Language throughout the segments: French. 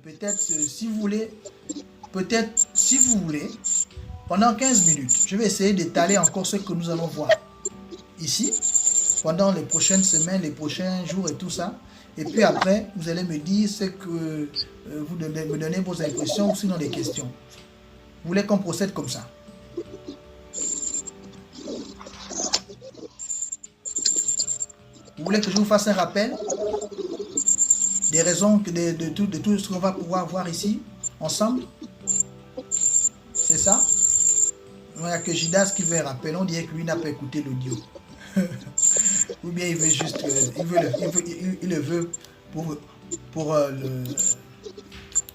peut-être si vous voulez, pendant 15 minutes, je vais essayer d'étaler encore ce que nous allons voir ici, pendant les prochaines semaines, les prochains jours et tout ça. Et puis après, vous allez me dire ce que me donnez vos impressions ou sinon des questions. Vous voulez qu'on procède comme ça? Vous voulez que je vous fasse un rappel des raisons de tout ce qu'on va pouvoir voir ici, ensemble? C'est ça? Il n'y a que Jidas qui veut un rappel. On dirait que lui n'a pas écouté l'audio. Ou bien il veut juste... il le veut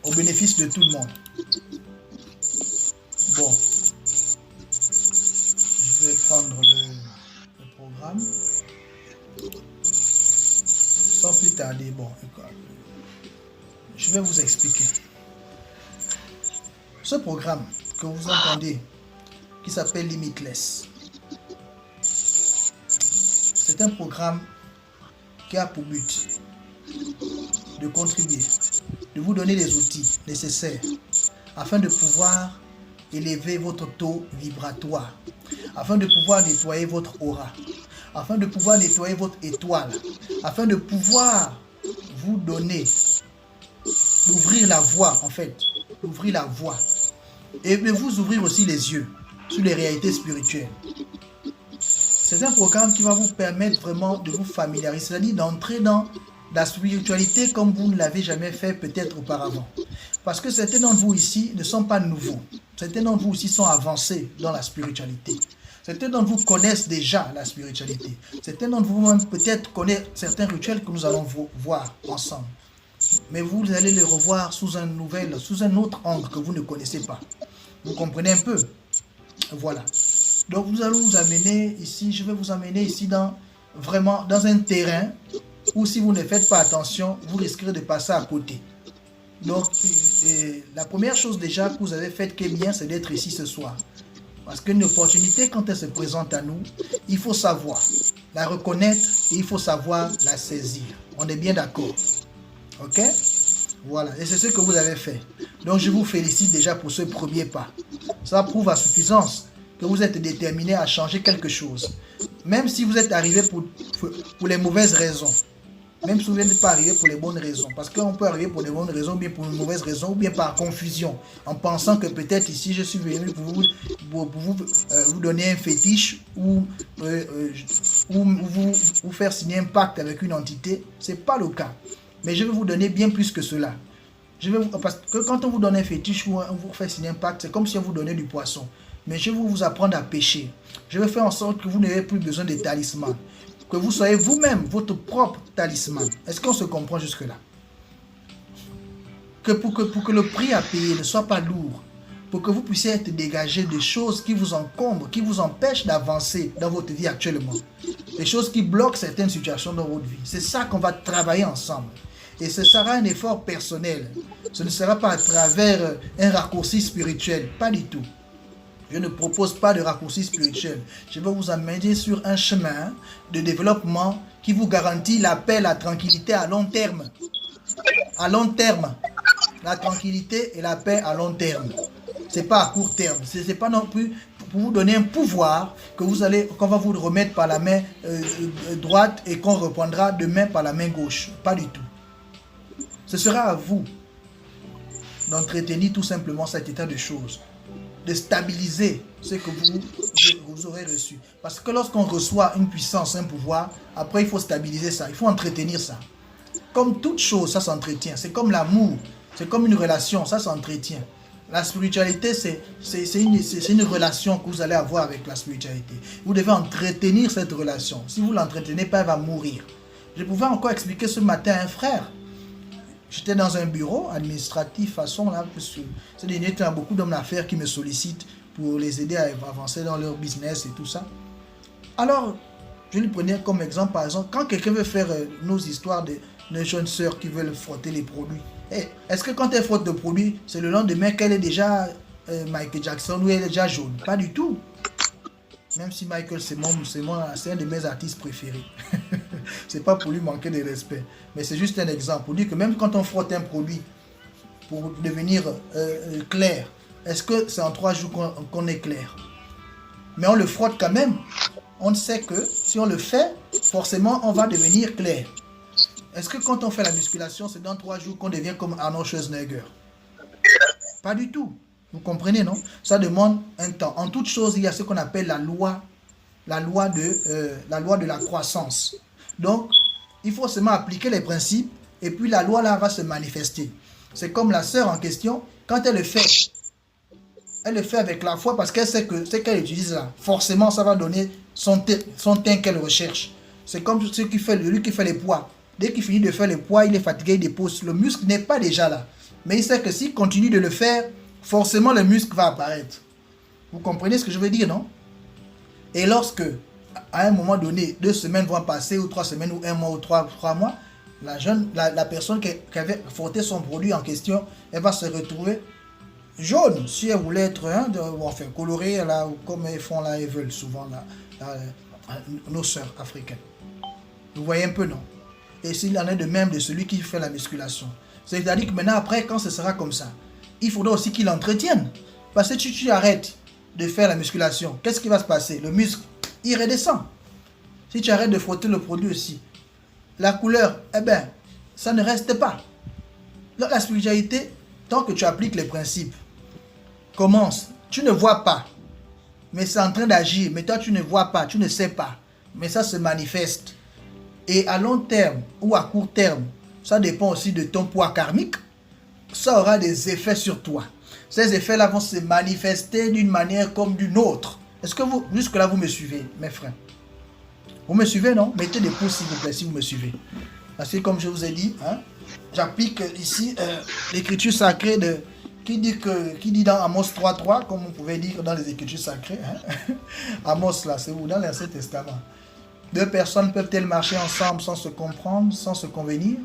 au bénéfice de tout le monde. Bon. Je vais prendre le programme. Sans plus tarder, bon, je vais vous expliquer. Ce programme que vous entendez, qui s'appelle Limitless, c'est un programme qui a pour but de contribuer, de vous donner les outils nécessaires afin de pouvoir élever votre taux vibratoire, afin de pouvoir nettoyer votre aura, afin de pouvoir nettoyer votre étoile, afin de pouvoir vous donner, d'ouvrir la voie en fait, d'ouvrir la voie et de vous ouvrir aussi les yeux sur les réalités spirituelles. C'est un programme qui va vous permettre vraiment de vous familiariser, c'est-à-dire d'entrer dans la spiritualité comme vous ne l'avez jamais fait peut-être auparavant. Parce que certains d'entre vous ici ne sont pas nouveaux. Certains d'entre vous ici sont avancés dans la spiritualité. Certains d'entre vous connaissent déjà la spiritualité. Certains d'entre vous même peut-être connaissent certains rituels que nous allons voir ensemble. Mais vous allez les revoir sous un autre angle que vous ne connaissez pas. Vous comprenez un peu? Voilà. Donc nous allons vous amener ici, je vais vous amener ici vraiment dans un terrain où si vous ne faites pas attention, vous risquerez de passer à côté. Donc la première chose déjà que vous avez faite qui est bien, c'est d'être ici ce soir. Parce qu'une opportunité, quand elle se présente à nous, il faut savoir la reconnaître et il faut savoir la saisir. On est bien d'accord? Ok? Voilà, et c'est ce que vous avez fait. Donc je vous félicite déjà pour ce premier pas. Ça prouve à suffisance que vous êtes déterminé à changer quelque chose. Même si vous êtes arrivé pour les mauvaises raisons. Même si vous n'êtes pas arrivé pour les bonnes raisons. Parce qu'on peut arriver pour les bonnes raisons, ou bien pour une mauvaise raison, ou bien par confusion. En pensant que peut-être ici, je suis venu pour vous donner un fétiche ou vous faire signer un pacte avec une entité. Ce n'est pas le cas. Mais je vais vous donner bien plus que cela. Parce que quand on vous donne un fétiche ou on vous fait signer un pacte, c'est comme si on vous donnait du poisson. Mais je vais vous apprendre à pêcher. Je vais faire en sorte que vous n'ayez plus besoin de talisman. Que vous soyez vous-même votre propre talisman. Est-ce qu'on se comprend jusque-là? Que pour que le prix à payer ne soit pas lourd, pour que vous puissiez être dégagé des choses qui vous encombrent, qui vous empêchent d'avancer dans votre vie actuellement. Des choses qui bloquent certaines situations dans votre vie. C'est ça qu'on va travailler ensemble. Et ce sera un effort personnel. Ce ne sera pas à travers un raccourci spirituel. Pas du tout. Je ne propose pas de raccourci spirituel. Je vais vous amener sur un chemin de développement qui vous garantit la paix, la tranquillité à long terme. À long terme. La tranquillité et la paix à long terme. Ce n'est pas à court terme. Ce n'est pas non plus pour vous donner un pouvoir qu'on va vous remettre par la main droite et qu'on reprendra demain par la main gauche. Pas du tout. Ce sera à vous d'entretenir tout simplement cet état de choses, de stabiliser ce que vous aurez reçu. Parce que lorsqu'on reçoit une puissance, un pouvoir, après il faut stabiliser ça, il faut entretenir ça. Comme toute chose, ça s'entretient. C'est comme l'amour, c'est comme une relation, ça s'entretient. La spiritualité, c'est une relation que vous allez avoir avec la spiritualité. Vous devez entretenir cette relation. Si vous ne l'entretenez pas, elle va mourir. Je pouvais encore expliquer ce matin à un frère. J'étais dans un bureau administratif, façon là, parce que ces derniers temps, il y a beaucoup d'hommes d'affaires qui me sollicitent pour les aider à avancer dans leur business et tout ça. Alors, je lui prenais comme exemple, par exemple, quand quelqu'un veut faire nos histoires de jeunes sœurs qui veulent frotter les produits. Est-ce que quand elle frotte le produit, c'est le lendemain qu'elle est déjà Michael Jackson ou elle est déjà jaune? Pas du tout. Même si Michael, c'est un de mes artistes préférés. C'est pas pour lui manquer de respect. Mais c'est juste un exemple. Pour dire que même quand on frotte un produit, pour devenir clair. Est-ce que c'est en 3 jours qu'on est clair? Mais on le frotte quand même. On sait que si on le fait, forcément, on va devenir clair. Est-ce que quand on fait la musculation, c'est dans 3 jours qu'on devient comme Arnold Schwarzenegger? Pas du tout. Vous comprenez, non? Ça demande un temps. En toute chose, il y a ce qu'on appelle la loi de la croissance. Donc, il faut seulement appliquer les principes et puis la loi là va se manifester. C'est comme la sœur en question, quand elle le fait avec la foi parce qu'elle sait que ce qu'elle utilise là, forcément ça va donner son teint qu'elle recherche. C'est comme celui qui fait les poids. Dès qu'il finit de faire les poids, il est fatigué, il dépose. Le muscle n'est pas déjà là. Mais il sait que s'il continue de le faire, forcément le muscle va apparaître. Vous comprenez ce que je veux dire, non? Et lorsque, à un moment donné, 2 semaines vont passer, ou 3 semaines, ou 1 mois, ou 3 mois, la personne qui avait frotté son produit en question, elle va se retrouver jaune. Si elle voulait être enfin, colorée, là, comme elles font là, elles veulent souvent là, nos sœurs africaines. Vous voyez un peu, non? Et s'il en est de même de celui qui fait la musculation. C'est-à-dire que maintenant, après, quand ce sera comme ça, il faudra aussi qu'il entretienne. Parce que tu arrêtes de faire la musculation, qu'est-ce qui va se passer? Le muscle, il redescend. Si tu arrêtes de frotter le produit aussi, la couleur, eh bien, ça ne reste pas. Donc, la spiritualité, tant que tu appliques les principes, commence. Tu ne vois pas, mais c'est en train d'agir. Mais toi, tu ne vois pas, tu ne sais pas. Mais ça se manifeste. Et à long terme ou à court terme, ça dépend aussi de ton poids karmique. Ça aura des effets sur toi. Ces effets-là vont se manifester d'une manière comme d'une autre. Est-ce que vous, jusque-là, vous me suivez, mes frères? Vous me suivez, non? Mettez des pouces, s'il vous plaît, si vous me suivez. Parce que, comme je vous ai dit, hein, j'applique ici l'écriture sacrée qui dit dans Amos 3.3, comme on pouvait dire dans les écritures sacrées. Hein? Amos, là, c'est où? Dans l'Ancien Testament. 2 personnes peuvent-elles marcher ensemble sans se comprendre, sans se convenir?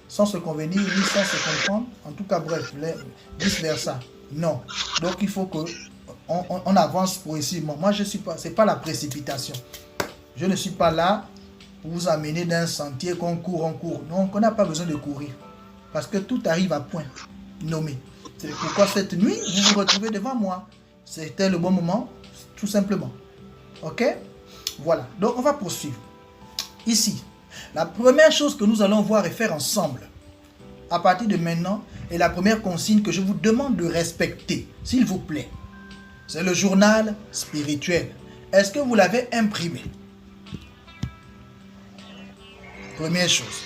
Sans se convenir, ni sans se comprendre. En tout cas, bref, vice versa. Non. Donc, il faut qu'on avance progressivement. Moi, je suis pas, c'est pas la précipitation. Je ne suis pas là pour vous amener d'un sentier qu'on court, on court. Donc, on n'a pas besoin de courir. Parce que tout arrive à point nommé. C'est pourquoi cette nuit, vous vous retrouvez devant moi. C'était le bon moment, tout simplement. Ok? Voilà. Donc, on va poursuivre. Ici, la première chose que nous allons voir et faire ensemble, à partir de maintenant, est la première consigne que je vous demande de respecter, s'il vous plaît. C'est le journal spirituel. Est-ce que vous l'avez imprimé? Première chose.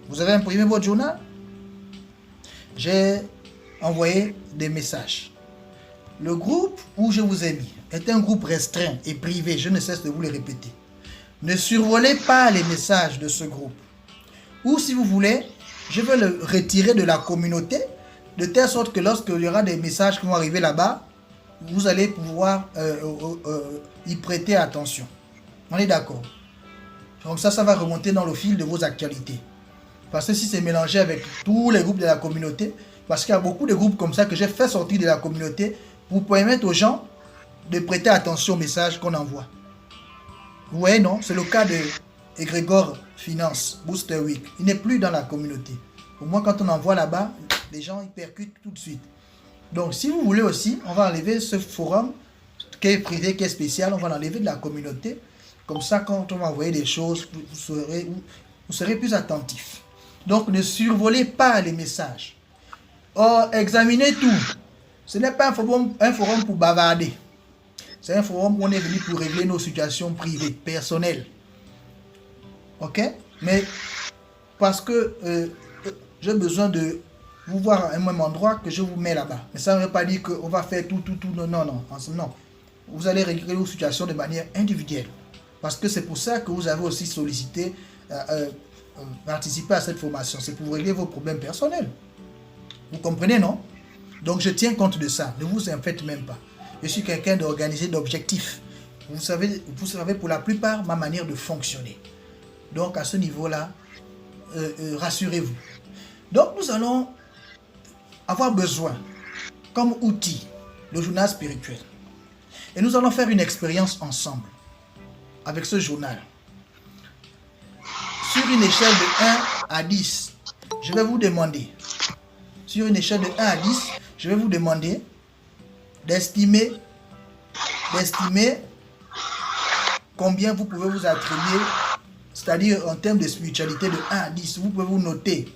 Vous avez imprimé votre journal? J'ai envoyé des messages. Le groupe où je vous ai mis est un groupe restreint et privé. Je ne cesse de vous le répéter. Ne survolez pas les messages de ce groupe. Ou si vous voulez, je vais le retirer de la communauté, de telle sorte que lorsqu'il y aura des messages qui vont arriver là-bas, vous allez pouvoir y prêter attention. On est d'accord? Comme ça va remonter dans le fil de vos actualités. Parce que si c'est mélangé avec tous les groupes de la communauté, parce qu'il y a beaucoup de groupes comme ça que j'ai fait sortir de la communauté pour permettre aux gens de prêter attention aux messages qu'on envoie. Vous voyez, non? C'est le cas de Grégor Finance, Booster Week. Il n'est plus dans la communauté. Au moins, quand on envoie là-bas, les gens ils percutent tout de suite. Donc, si vous voulez aussi, on va enlever ce forum qui est privé, qui est spécial. On va l'enlever de la communauté. Comme ça, quand on va envoyer des choses, vous serez plus attentifs. Donc, ne survolez pas les messages. Or, examinez tout. Ce n'est pas un forum pour bavarder. C'est un forum où on est venu pour régler nos situations privées, personnelles. Ok? Mais parce que j'ai besoin de vous voir à un même endroit que je vous mets là-bas. Mais ça ne veut pas dire qu'on va faire tout. Non. Vous allez régler vos situations de manière individuelle. Parce que c'est pour ça que vous avez aussi sollicité participer à cette formation. C'est pour régler vos problèmes personnels. Vous comprenez, non? Donc je tiens compte de ça. Ne vous en faites même pas. Je suis quelqu'un d'organisé, d'objectif. Vous savez pour la plupart ma manière de fonctionner. Donc à ce niveau-là, rassurez-vous. Donc nous allons avoir besoin comme outil le journal spirituel. Et nous allons faire une expérience ensemble avec ce journal. Sur une échelle de 1 à 10, je vais vous demander, sur une échelle de 1 à 10, je vais vous demander d'estimer combien vous pouvez vous attribuer, c'est-à-dire en termes de spiritualité de 1 à 10, vous pouvez vous noter.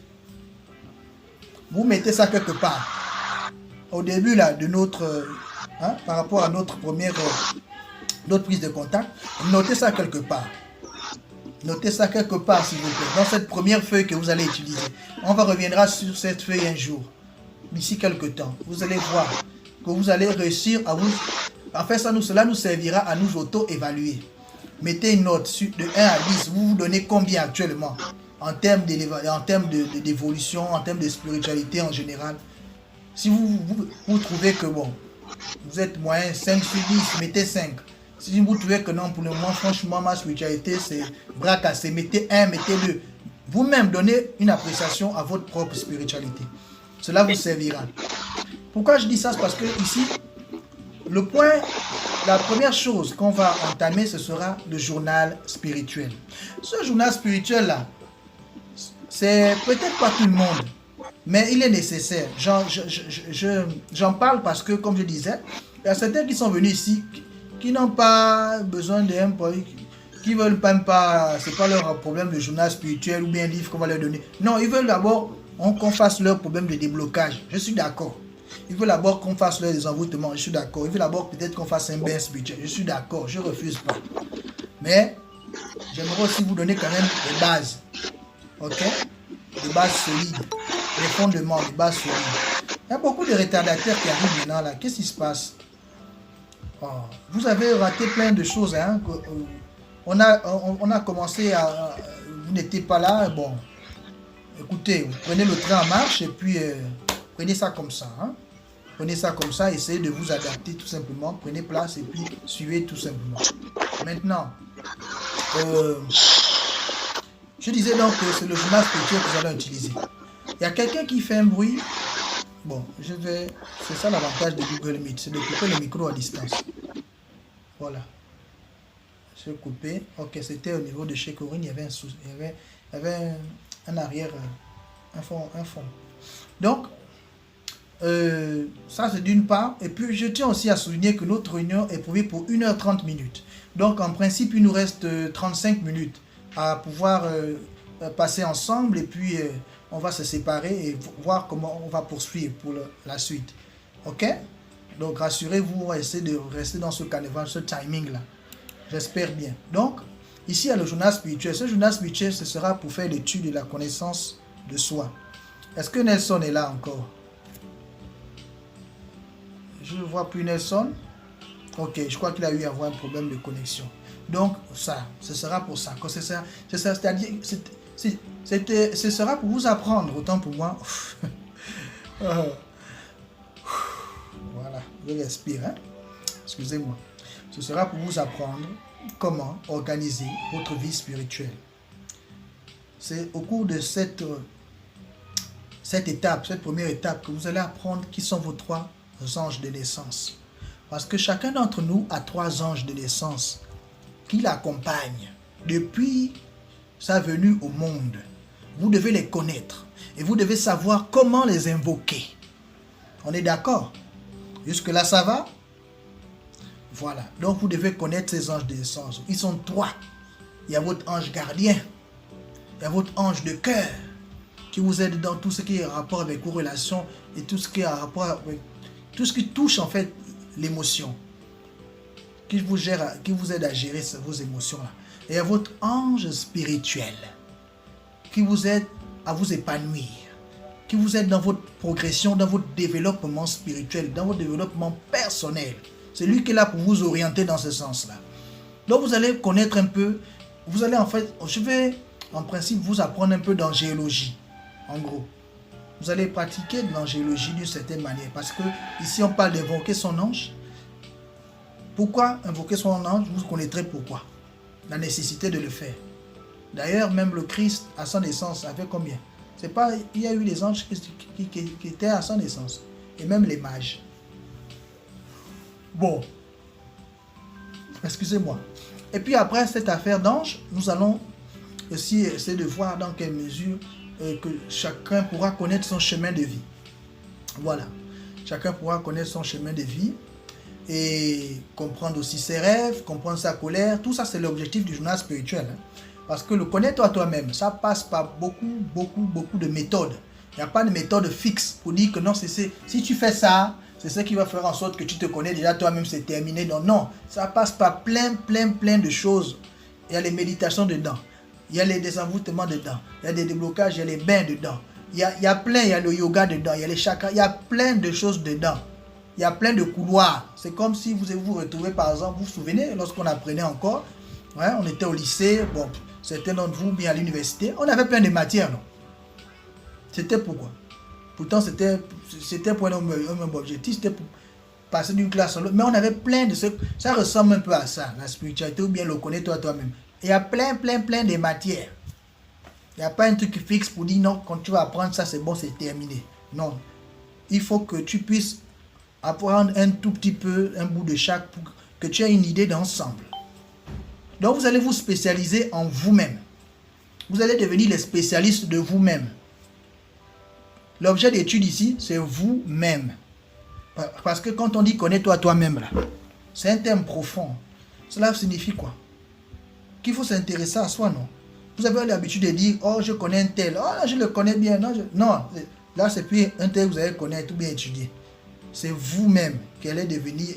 Vous mettez ça quelque part. Au début là, de notre, par rapport à notre première notre prise de contact, notez ça quelque part. Notez ça quelque part, s'il vous plaît, dans cette première feuille que vous allez utiliser. On reviendra sur cette feuille un jour, d'ici quelques temps. Vous allez voir que vous allez réussir à vous... En fait, cela nous servira à nous auto-évaluer. Mettez une note de 1 à 10. Vous vous donnez combien actuellement en termes d'évolution, en termes de spiritualité en général. Si vous trouvez que bon, vous êtes moyen 5 sur 10, mettez 5. Si vous trouvez que non, pour le moment, franchement, ma spiritualité, c'est bras cassé, mettez 1, mettez 2. Vous-même, donnez une appréciation à votre propre spiritualité. Cela vous servira. Pourquoi je dis ça? C'est parce que ici, la première chose qu'on va entamer, ce sera le journal spirituel. Ce journal spirituel-là, c'est peut-être pas tout le monde, mais il est nécessaire. J'en parle parce que, comme je disais, il y a certains qui sont venus ici, qui n'ont pas besoin d'un produit, qui ne veulent même pas, c'est pas leur problème de journal spirituel ou bien un livre qu'on va leur donner. Non, ils veulent d'abord qu'on fasse leur problème de déblocage. Je suis d'accord. Ils veulent d'abord qu'on fasse leur désenvoûtement. Je suis d'accord. Ils veulent d'abord peut-être qu'on fasse un bain spirituel. Je suis d'accord. Je ne refuse pas. Mais j'aimerais aussi vous donner quand même des bases. Ok? Des bases solides. Des fondements, des bases solides. Il y a beaucoup de retardataires qui arrivent maintenant là. Qu'est-ce qui se passe? Oh, vous avez raté plein de choses. Hein, on a commencé à... Vous n'étiez pas là. Bon, écoutez, vous prenez le train en marche et puis prenez ça comme ça. Hein. Prenez ça comme ça, essayez de vous adapter tout simplement. Prenez place et puis suivez tout simplement. Maintenant, je disais donc que c'est le journal spirituel que nous allons utiliser. Il y a quelqu'un qui fait un bruit. Bon, c'est ça l'avantage de Google Meet, c'est de couper le micro à distance. Voilà. Je vais couper. Ok, c'était au niveau de chez Corinne, il y avait un arrière, un fond. Donc, ça c'est d'une part. Et puis, je tiens aussi à souligner que notre réunion est prévue pour 1h30 minutes. Donc, en principe, il nous reste 35 minutes à pouvoir passer ensemble et puis... on va se séparer et voir comment on va poursuivre pour la suite. Ok? Donc, rassurez-vous, on va essayer de rester dans ce carnaval, ce timing-là. J'espère bien. Donc, ici, il y a le journal spirituel. Ce journal spirituel, ce sera pour faire l'étude de la connaissance de soi. Est-ce que Nelson est là encore? Je ne vois plus Nelson. Ok, je crois qu'il a eu à avoir un problème de connexion. Donc, ça, ce sera pour ça. C'est-à-dire... ce sera pour vous apprendre, autant pour moi. Voilà, je respire. Hein? Excusez-moi. Ce sera pour vous apprendre comment organiser votre vie spirituelle. C'est au cours de cette première étape, que vous allez apprendre qui sont vos 3 anges de naissance. Parce que chacun d'entre nous a 3 anges de naissance qui l'accompagnent depuis sa venue au monde. Vous devez les connaître et vous devez savoir comment les invoquer. On est d'accord? Jusque-là, ça va? Voilà. Donc, vous devez connaître ces anges de naissance. Ils sont 3. Il y a votre ange gardien. Il y a votre ange de cœur qui vous aide dans tout ce qui est en rapport avec vos relations et tout ce qui est en rapport avec tout ce qui touche en fait l'émotion. Qui vous aide à gérer vos émotions-là. Et il y a votre ange spirituel qui vous aide à vous épanouir, qui vous aide dans votre progression, dans votre développement spirituel, dans votre développement personnel. C'est lui qui est là pour vous orienter dans ce sens-là. Donc vous allez connaître un peu, vous allez en fait, je vais en principe vous apprendre un peu d'angéologie, en gros. Vous allez pratiquer de l'angéologie d'une certaine manière, parce que ici on parle d'invoquer son ange. Pourquoi invoquer son ange? Vous connaîtrez pourquoi. La nécessité de le faire. D'ailleurs, même le Christ, à sa naissance, avait combien? C'est pas, il y a eu les anges qui étaient à sa naissance. Et même les mages. Bon. Excusez-moi. Et puis après cette affaire d'ange, nous allons aussi essayer de voir dans quelle mesure que chacun pourra connaître son chemin de vie. Voilà. Chacun pourra connaître son chemin de vie et comprendre aussi ses rêves, comprendre sa colère. Tout ça, c'est l'objectif du journal spirituel. Hein. Parce que le connaître toi-même, ça passe par beaucoup de méthodes. Il n'y a pas de méthode fixe pour dire que non, si tu fais ça, c'est ce qui va faire en sorte que tu te connais déjà toi-même, c'est terminé. Non, non, ça passe par plein de choses. Il y a les méditations dedans, il y a les désenvoûtements dedans, il y a des déblocages, il y a les bains dedans. Il y a plein, il y a le yoga dedans, il y a les chakras, il y a plein de choses dedans. Il y a plein de couloirs. C'est comme si vous vous retrouvez, par exemple, vous vous souvenez, lorsqu'on apprenait encore, ouais, on était au lycée, bon, certains d'entre vous, bien à l'université, on avait plein de matières, non? C'était pourquoi? Pourtant, c'était pour un même objectif, c'était pour passer d'une classe à l'autre. Mais on avait plein de... Ça ressemble un peu à ça, la spiritualité, ou bien le connaître toi-même. Il y a plein de matières. Il n'y a pas un truc fixe pour dire non, quand tu vas apprendre ça, c'est bon, c'est terminé. Non. Il faut que tu puisses apprendre un tout petit peu, un bout de chaque, pour que tu aies une idée d'ensemble. Donc, vous allez vous spécialiser en vous-même. Vous allez devenir les spécialistes de vous-même. L'objet d'étude ici, c'est vous-même. Parce que quand on dit connais-toi toi-même, là, c'est un terme profond. Cela signifie quoi? Qu'il faut s'intéresser à soi, non? Vous avez l'habitude de dire, oh, je connais un tel, oh, je le connais bien. Non, là, c'est plus un tel que vous allez connaître ou bien étudier. C'est vous-même qui allez devenir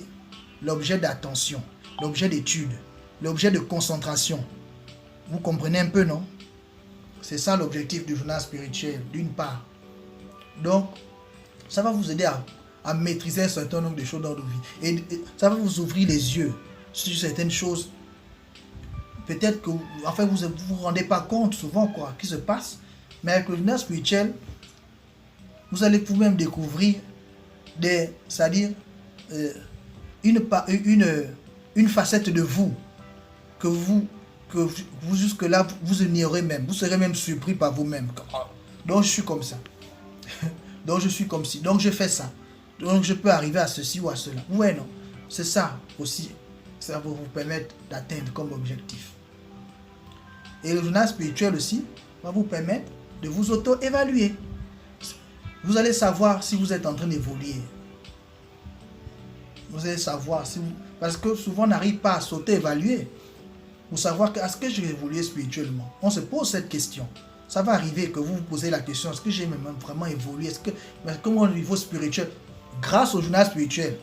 l'objet d'attention, l'objet d'étude, l'objet de concentration. Vous comprenez un peu, non? C'est ça l'objectif du journal spirituel, d'une part. Donc, ça va vous aider à maîtriser un certain nombre de choses dans votre vie. Et ça va vous ouvrir les yeux sur certaines choses. Peut-être que enfin, vous ne vous rendez pas compte souvent quoi qui se passe. Mais avec le journal spirituel, vous allez vous-même découvrir c'est-à-dire une facette de vous que vous jusque-là, vous ignorez même. Vous serez même surpris par vous-même. Donc, je suis comme ça. Donc, je suis comme ci. Donc, je fais ça. Donc, je peux arriver à ceci ou à cela. Ouais, non. C'est ça aussi. Ça va vous permettre d'atteindre comme objectif. Et le journal spirituel aussi va vous permettre de vous auto-évaluer. Vous allez savoir si vous êtes en train d'évoluer. Vous allez savoir si vous... Parce que souvent, on n'arrive pas à s'auto-évaluer. Pour savoir est-ce que j'ai évolué spirituellement. On se pose cette question. Ça va arriver que vous vous posez la question, est-ce que j'ai vraiment évolué? Comment au niveau spirituel? Grâce au journal spirituel,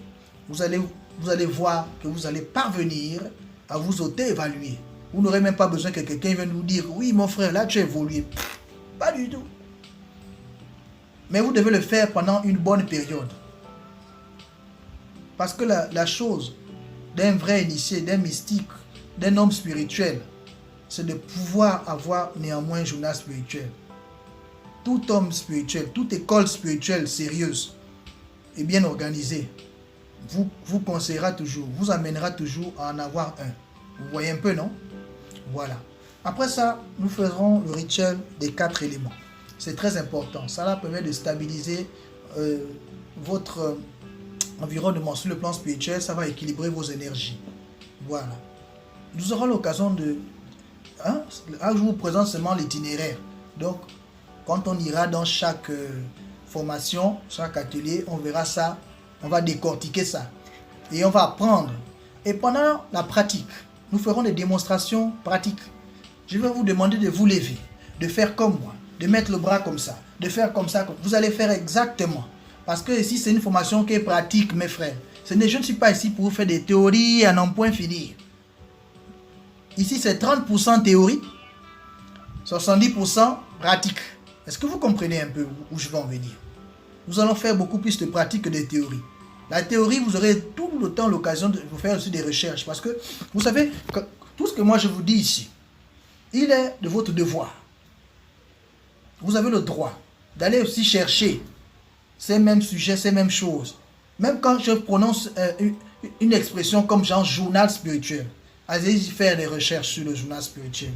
vous allez voir que vous allez parvenir à vous auto-évaluer. Vous n'aurez même pas besoin que quelqu'un vienne vous dire, oui mon frère, là tu as évolué. Pas du tout. Mais vous devez le faire pendant une bonne période. Parce que la chose d'un vrai initié, d'un mystique, d'un homme spirituel, c'est de pouvoir avoir néanmoins un journal spirituel. Tout homme spirituel, toute école spirituelle sérieuse et bien organisée vous conseillera toujours, vous amènera toujours à en avoir un. Vous voyez un peu, non? Voilà. Après ça, nous ferons le rituel des 4 éléments. C'est très important. Ça permet de stabiliser votre environnement sur le plan spirituel. Ça va équilibrer vos énergies. Voilà. Nous aurons l'occasion de... Là, je vous présente seulement l'itinéraire. Donc, quand on ira dans chaque formation, chaque atelier, on verra ça. On va décortiquer ça. Et on va apprendre. Et pendant la pratique, nous ferons des démonstrations pratiques. Je vais vous demander de vous lever, de faire comme moi, de mettre le bras comme ça, de faire comme ça. Vous allez faire exactement. Parce que ici, c'est une formation qui est pratique, mes frères. Je ne suis pas ici pour vous faire des théories à n'en point finir. Ici, c'est 30% théorie, 70% pratique. Est-ce que vous comprenez un peu où je vais en venir? Nous allons faire beaucoup plus de pratique que de théorie. La théorie, vous aurez tout le temps l'occasion de vous faire aussi des recherches. Parce que, vous savez, tout ce que moi je vous dis ici, il est de votre devoir. Vous avez le droit d'aller aussi chercher ces mêmes sujets, ces mêmes choses. Même quand je prononce une expression comme genre journal spirituel, allez-y faire des recherches sur le journal spirituel.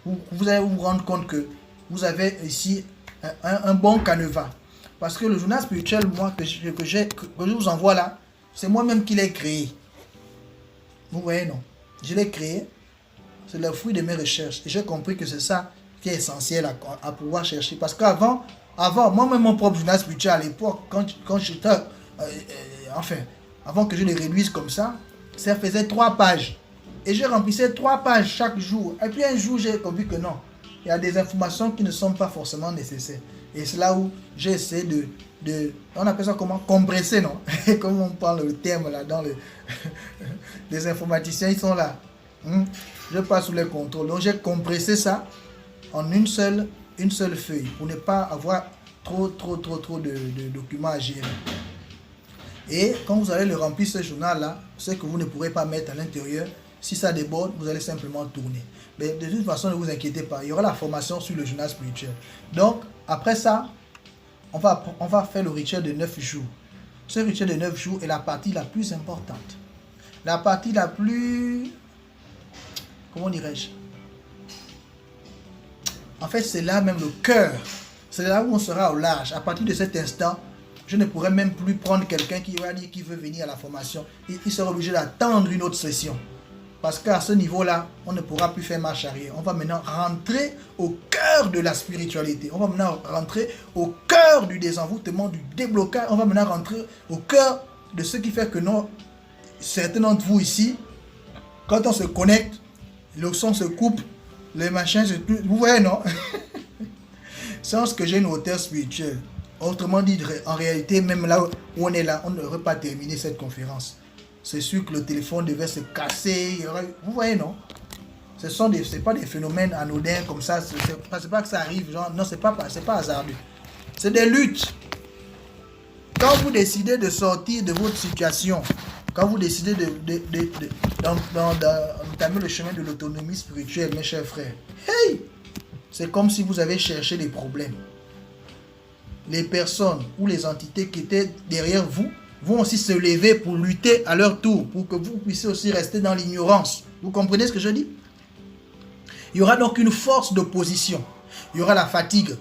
Vous allez vous rendre compte que vous avez ici un bon canevas. Parce que le journal spirituel, moi, que je vous envoie là, c'est moi-même qui l'ai créé. Vous voyez, non? Je l'ai créé. C'est le fruit de mes recherches. Et j'ai compris que c'est ça qui est essentiel à pouvoir chercher. Parce qu'avant, Avant, moi-même, mon propre journal spirituel à l'époque, quand j'étais, enfin, avant que je le réduise comme ça faisait 3 pages. Et je remplissais 3 pages chaque jour. Et puis un jour, j'ai compris que non, il y a des informations qui ne sont pas forcément nécessaires. Et c'est là où j'ai essayé on appelle ça comment? Compresser, non? Comme on parle le terme là, dans le... les informaticiens, ils sont là. Je passe sous les contrôles. Donc j'ai compressé ça en une seule feuille pour ne pas avoir trop de documents à gérer. Et quand vous allez le remplir ce journal là, ce que vous ne pourrez pas mettre à l'intérieur, si ça déborde, vous allez simplement tourner. Mais de toute façon, ne vous inquiétez pas, il y aura la formation sur le journal spirituel. Donc après ça, on va faire le rituel de 9 jours. Ce rituel de 9 jours est la partie la plus importante. La partie la plus... Comment dirais-je? En fait, c'est là même le cœur. C'est là où on sera au large. À partir de cet instant, je ne pourrai même plus prendre quelqu'un qui va dire qu'il veut venir à la formation. Il sera obligé d'attendre une autre session. Parce qu'à ce niveau-là, on ne pourra plus faire marche arrière. On va maintenant rentrer au cœur de la spiritualité. On va maintenant rentrer au cœur du désenvoûtement, du déblocage. On va maintenant rentrer au cœur de ce qui fait que non, certains d'entre vous ici, quand on se connecte, le son se coupe, les machins se... Vous voyez, non? Sans que j'ai une hauteur spirituelle. Autrement dit, en réalité, même là où on est là, on n'aurait pas terminé cette conférence. C'est sûr que le téléphone devait se casser. Vous voyez, non? C'est pas des phénomènes anodins comme ça. C'est pas que ça arrive. Genre, non, c'est pas hasardeux. C'est des luttes. Quand vous décidez de sortir de votre situation, quand vous décidez d'entamer le chemin de l'autonomie spirituelle, mes chers frères, hey! C'est comme si vous avez cherché des problèmes. Les personnes ou les entités qui étaient derrière vous vont aussi se lever pour lutter à leur tour, pour que vous puissiez aussi rester dans l'ignorance. Vous comprenez ce que je dis? Il y aura donc une force d'opposition. Il y aura la fatigue.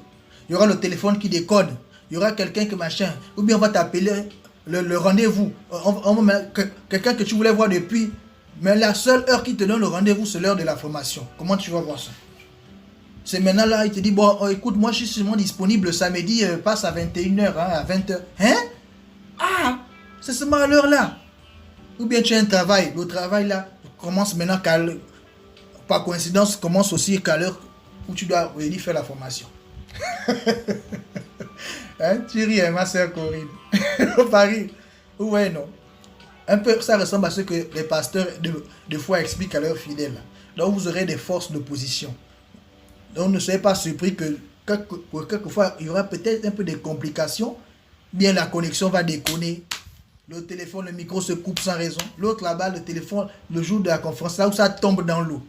Il y aura le téléphone qui déconne. Il y aura quelqu'un qui machin. Ou bien on va t'appeler le rendez-vous. Quelqu'un que tu voulais voir depuis. Mais la seule heure qui te donne le rendez-vous, c'est l'heure de la formation. Comment tu vas voir ça? C'est maintenant là, il te dit, bon, écoute, moi je suis seulement disponible le samedi, passe à 21h, à 20h. Hein? Ah! C'est seulement à l'heure là. Ou bien tu as un travail. Le travail là commence maintenant par coïncidence, commence aussi qu'à l'heure où tu dois venir faire la formation. Hein? Tu ris, hein, ma soeur Corinne. Paris. Ouais, non. Un peu, ça ressemble à ce que les pasteurs de foi expliquent à leurs fidèles. Donc vous aurez des forces d'opposition. Donc ne soyez pas surpris que quelquefois il y aura peut-être un peu de complications. Bien la connexion va déconner. Le téléphone, le micro se coupe sans raison. L'autre là-bas, le téléphone, le jour de la conférence, là où ça tombe dans l'eau.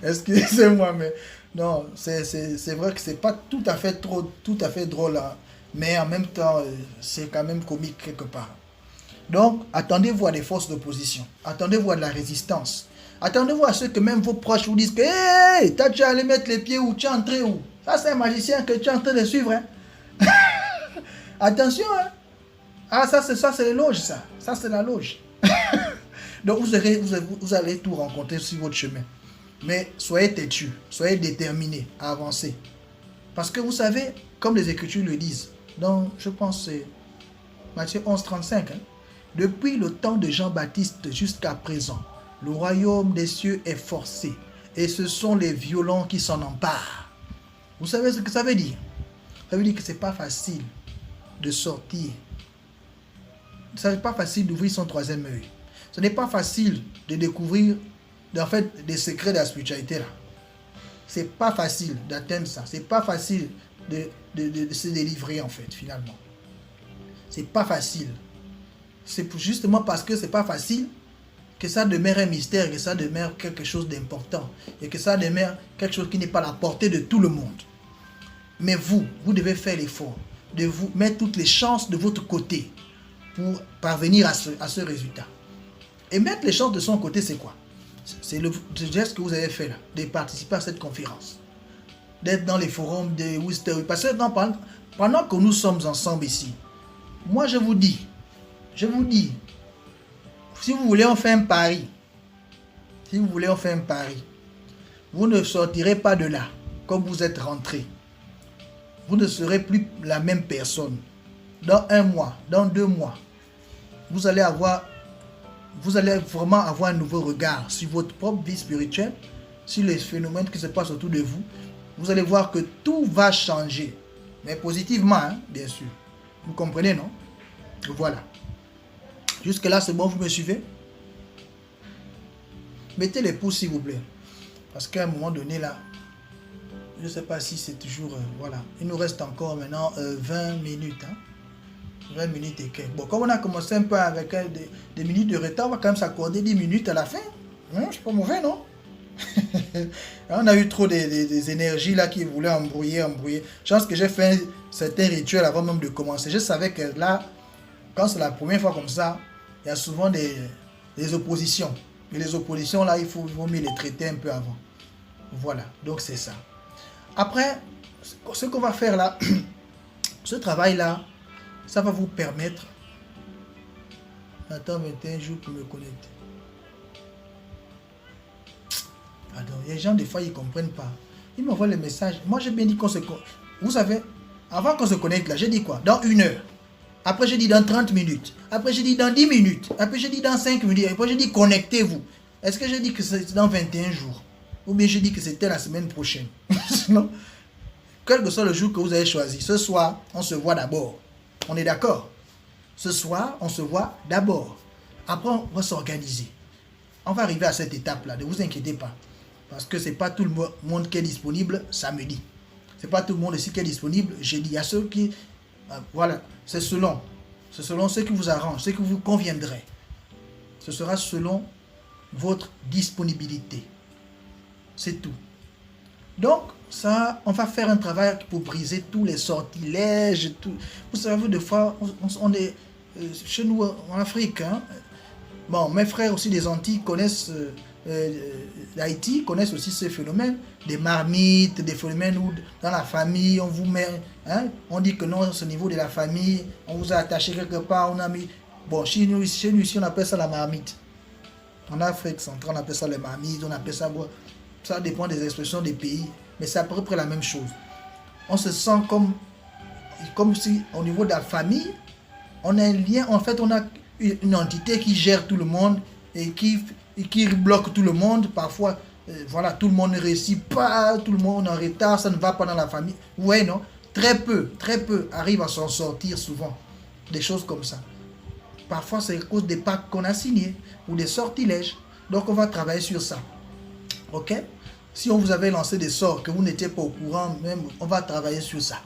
Excusez-moi, mais non, c'est vrai que c'est pas tout à fait drôle, hein, mais en même temps, c'est quand même comique quelque part. Donc, attendez-vous à des forces d'opposition. Attendez-vous à de la résistance. Attendez-vous à ce que même vos proches vous disent que hey, t'as déjà allé mettre les pieds où? Tu es entré où? Ça, c'est un magicien que tu es en train de suivre. Hein? Attention. Hein? Ah, ça, c'est les loges, ça. Ça, c'est la loge. Donc, vous allez tout rencontrer sur votre chemin. Mais soyez têtus, soyez déterminés à avancer. Parce que vous savez, comme les Écritures le disent, dans, je pense, c'est Matthieu 11, 35, hein, depuis le temps de Jean-Baptiste jusqu'à présent, le royaume des cieux est forcé et ce sont les violents qui s'en emparent. Vous savez ce que ça veut dire? Ça veut dire que ce n'est pas facile de sortir. Ce n'est pas facile d'ouvrir son troisième œil. Ce n'est pas facile de découvrir en fait, des secrets de la spiritualité là. C'est pas facile d'atteindre ça. C'est pas facile de se délivrer en fait, finalement. C'est pas facile. C'est justement parce que c'est pas facile que ça demeure un mystère, que ça demeure quelque chose d'important et que ça demeure quelque chose qui n'est pas à la portée de tout le monde. Mais vous devez faire l'effort de vous mettre toutes les chances de votre côté pour parvenir à ce résultat. Et mettre les chances de son côté, c'est quoi? C'est le geste que vous avez fait là, de participer à cette conférence, d'être dans les forums de Worcester. Parce que pendant que nous sommes ensemble ici, moi je vous dis, si vous voulez on fait un pari, vous ne sortirez pas de là comme vous êtes rentré. Vous ne serez plus la même personne. Dans 1 mois, dans 2 mois, vous allez vraiment avoir un nouveau regard sur votre propre vie spirituelle, sur les phénomènes qui se passent autour de vous. Vous allez voir que tout va changer. Mais positivement, hein, bien sûr. Vous comprenez, non? Voilà. Jusque-là, c'est bon, vous me suivez? Mettez les pouces, s'il vous plaît. Parce qu'à un moment donné, là, je ne sais pas si c'est toujours... voilà. Il nous reste encore maintenant 20 minutes. Hein? 20 minutes et quelques. Bon, comme on a commencé un peu avec des minutes de retard, on va quand même s'accorder 10 minutes à la fin. Hein? C'est pas mauvais, non? On a eu trop des énergies là qui voulaient embrouiller. Je pense que j'ai fait certains rituels avant même de commencer. Je savais que là, quand c'est la première fois comme ça, il y a souvent des oppositions. Et les oppositions là, il vaut mieux les traiter un peu avant. Voilà, donc c'est ça. Après, ce qu'on va faire là, ce travail là, ça va vous permettre... Attends 21 jours pour me connecter. Pardon, il y a des gens, des fois, ils ne comprennent pas. Ils m'envoient les messages. Moi, j'ai bien dit qu'on se connecte. Vous savez, avant qu'on se connecte là, j'ai dit quoi? Dans 1 heure. Après, j'ai dit dans 30 minutes. Après, j'ai dit dans 10 minutes. Après, j'ai dit dans 5 minutes. Après, j'ai dit connectez-vous. Est-ce que j'ai dit que c'est dans 21 jours? Ou bien j'ai dit que c'était la semaine prochaine? Non? Quel que soit le jour que vous avez choisi, ce soir, on se voit d'abord. On est d'accord? Ce soir, on se voit d'abord. Après, on va s'organiser. On va arriver à cette étape-là. Ne vous inquiétez pas. Parce que ce n'est pas tout le monde qui est disponible samedi. Ce n'est pas tout le monde aussi qui est disponible jeudi. Il y a ceux qui... voilà, c'est selon. C'est selon ce qui vous arrange, ce qui vous conviendrait. Ce sera selon votre disponibilité. C'est tout. Donc, ça, on va faire un travail pour briser tous les sortilèges. Tout. Vous savez, des fois, on est chez nous en Afrique. Hein. Bon, mes frères aussi des Antilles connaissent... d'Haïti connaissent aussi ces phénomènes, des marmites, des phénomènes où dans la famille on vous met, hein, on dit que non, c'est au niveau de la famille, on vous a attaché quelque part, on a mis, bon, chez nous ici on appelle ça la marmite, en Afrique centrale on appelle ça les marmites, on appelle ça, bon, ça dépend des expressions des pays, mais c'est à peu près la même chose. On se sent comme si au niveau de la famille, on a un lien, en fait on a une entité qui gère tout le monde et qui bloque tout le monde. Parfois, voilà, tout le monde ne réussit pas, tout le monde est en retard, ça ne va pas dans la famille. Ouais, non? Très peu arrivent à s'en sortir souvent. Des choses comme ça. Parfois, c'est à cause des pactes qu'on a signés ou des sortilèges. Donc, on va travailler sur ça. Ok? Si on vous avait lancé des sorts que vous n'étiez pas au courant, même, on va travailler sur ça.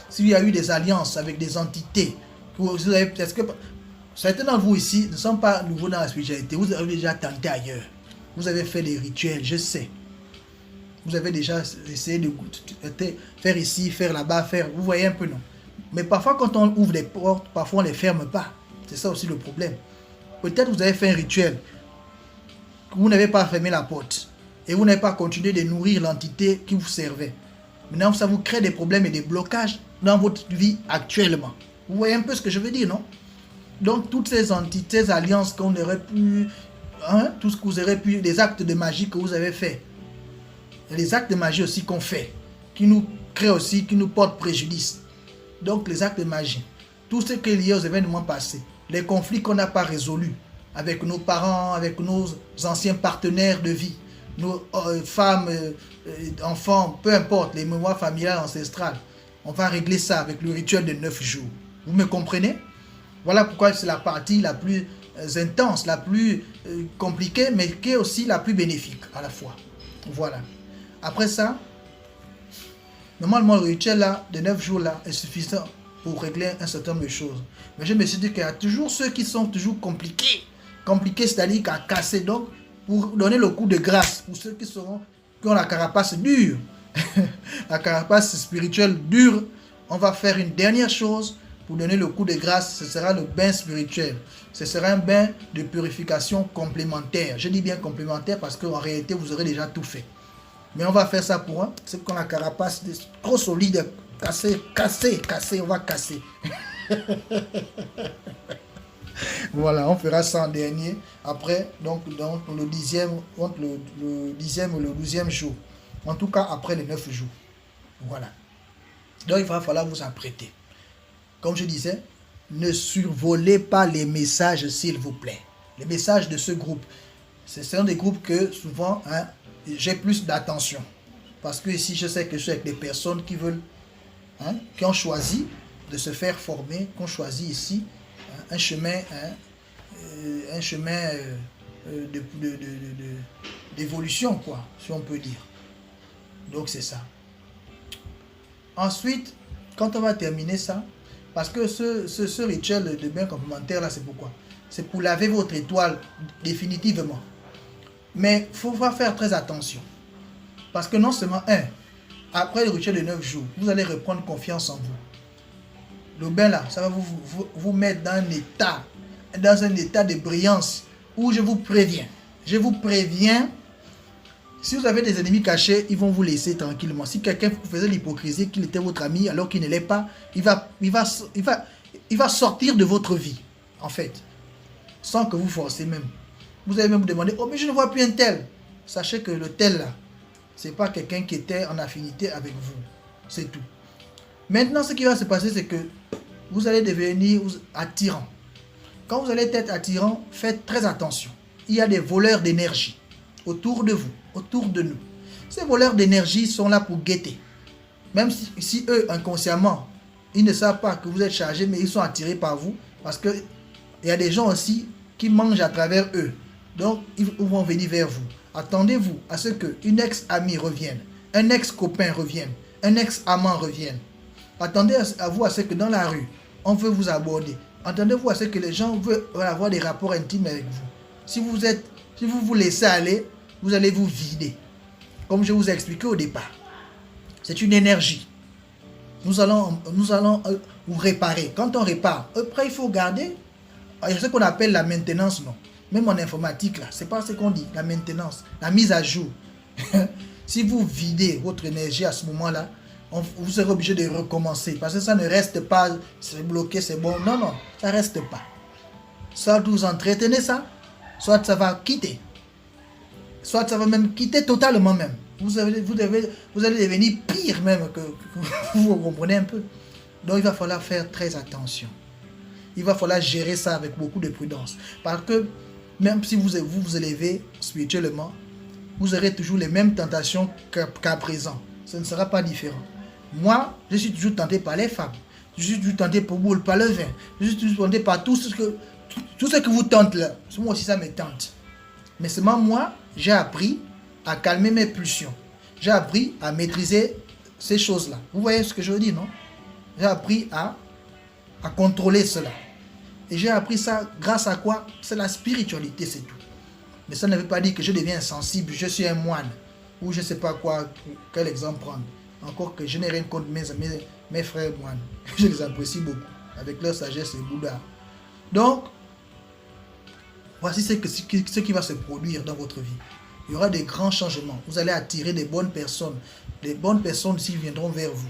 S'il y a eu des alliances avec des entités, vous avez peut-être que... Certains d'entre vous ici ne sont pas nouveaux dans la spiritualité. Vous avez déjà tenté ailleurs. Vous avez fait des rituels, je sais. Vous avez déjà essayé de faire ici, faire là-bas, faire... Vous voyez un peu, non? Mais parfois, quand on ouvre les portes, parfois on ne les ferme pas. C'est ça aussi le problème. Peut-être vous avez fait un rituel. Vous n'avez pas fermé la porte. Et vous n'avez pas continué de nourrir l'entité qui vous servait. Maintenant, ça vous crée des problèmes et des blocages dans votre vie actuellement. Vous voyez un peu ce que je veux dire, non? Donc, toutes ces entités, ces alliances qu'on aurait pu, hein, tout ce que vous aurez pu, les actes de magie que vous avez fait, et les actes de magie aussi qu'on fait, qui nous créent aussi, qui nous portent préjudice. Donc, les actes de magie, tout ce qui est lié aux événements passés, les conflits qu'on n'a pas résolus avec nos parents, avec nos anciens partenaires de vie, nos femmes, enfants, peu importe, les mémoires familiales ancestrales, on va régler ça avec le rituel de 9 jours. Vous me comprenez? Voilà pourquoi c'est la partie la plus intense, la plus compliquée, mais qui est aussi la plus bénéfique à la fois. Voilà. Après ça, normalement le rituel là, de 9 jours là, est suffisant pour régler un certain nombre de choses. Mais je me suis dit qu'il y a toujours ceux qui sont toujours compliqués. Compliqués, c'est-à-dire qu'à casser. Donc, pour donner le coup de grâce, pour ceux qui ont la carapace dure, la carapace spirituelle dure, on va faire une dernière chose. Pour donner le coup de grâce, ce sera le bain spirituel. Ce sera un bain de purification complémentaire. Je dis bien complémentaire parce qu'en réalité, vous aurez déjà tout fait. Mais on va faire ça pour un. C'est qu'on a la carapace trop solide. Casser, on va casser. Voilà, on fera ça en dernier. Après, donc le 10e ou le 12e jour. En tout cas, après les 9 jours. Voilà. Donc, il va falloir vous apprêter. Comme je disais, ne survolez pas les messages, s'il vous plaît. Les messages de ce groupe. Ce sont des groupes que, souvent, hein, j'ai plus d'attention. Parce que ici, je sais que je suis avec des personnes qui veulent, hein, qui ont choisi de se faire former, qui ont choisi ici hein, un chemin, d'évolution, quoi, si on peut dire. Donc, c'est ça. Ensuite, quand on va terminer ça, parce que ce rituel de bain complémentaire, là, c'est pourquoi? C'est pour laver votre étoile définitivement. Mais il faut faire très attention. Parce que non seulement, après le rituel de 9 jours, vous allez reprendre confiance en vous. Le bain là, ça va vous mettre dans un état de brillance où je vous préviens. Je vous préviens, si vous avez des ennemis cachés, ils vont vous laisser tranquillement. Si quelqu'un faisait l'hypocrisie qu'il était votre ami alors qu'il ne l'est pas, il va sortir de votre vie, en fait, sans que vous forcez même. Vous allez même vous demander, oh mais je ne vois plus un tel. Sachez que le tel là, ce n'est pas quelqu'un qui était en affinité avec vous. C'est tout. Maintenant, ce qui va se passer, c'est que vous allez devenir attirant. Quand vous allez être attirant, faites très attention. Il y a des voleurs d'énergie autour de vous, autour de nous. Ces voleurs d'énergie sont là pour guetter. Même si eux, inconsciemment, ils ne savent pas que vous êtes chargé, mais ils sont attirés par vous. Parce qu'il y a des gens aussi qui mangent à travers eux. Donc, ils vont venir vers vous. Attendez-vous à ce qu'une ex-amie revienne, un ex-copain revienne, un ex-amant revienne. Attendez à vous à ce que dans la rue, on veut vous aborder. Attendez-vous à ce que les gens veulent avoir des rapports intimes avec vous. Si vous vous laissez aller, vous allez vous vider. Comme je vous ai expliqué au départ. C'est une énergie. Nous allons vous réparer. Quand on répare, après il faut garder. Il y a ce qu'on appelle la maintenance, non? Même en informatique, là, c'est pas ce qu'on dit, la maintenance, la mise à jour. Si vous videz votre énergie à ce moment-là, vous serez obligé de recommencer. Parce que ça ne reste pas, c'est bloqué, c'est bon. Non, non, ça ne reste pas. Soit vous entretenez ça, soit ça va quitter. Soit ça va même quitter totalement même. Vous allez devenir pire même que vous comprenez un peu. Donc il va falloir faire très attention. Il va falloir gérer ça avec beaucoup de prudence. Parce que même si vous élevez spirituellement, vous aurez toujours les mêmes tentations qu'à présent. Ce ne sera pas différent. Moi, je suis toujours tenté par les femmes. Je suis toujours tenté par le vin. Je suis toujours tenté par tout ce que vous tentez là. Moi aussi, ça me tente. Mais seulement moi, j'ai appris à calmer mes pulsions. J'ai appris à maîtriser ces choses-là. Vous voyez ce que je veux dire, non? J'ai appris à contrôler cela. Et j'ai appris ça grâce à quoi? C'est la spiritualité, c'est tout. Mais ça ne veut pas dire que je deviens insensible, je suis un moine. Ou je ne sais pas quoi, quel exemple prendre. Encore que je n'ai rien contre mes frères moines. Je les apprécie beaucoup. Avec leur sagesse et Bouddha. Donc, voici ce qui va se produire dans votre vie. Il y aura des grands changements. Vous allez attirer des bonnes personnes. Les bonnes personnes aussi viendront vers vous.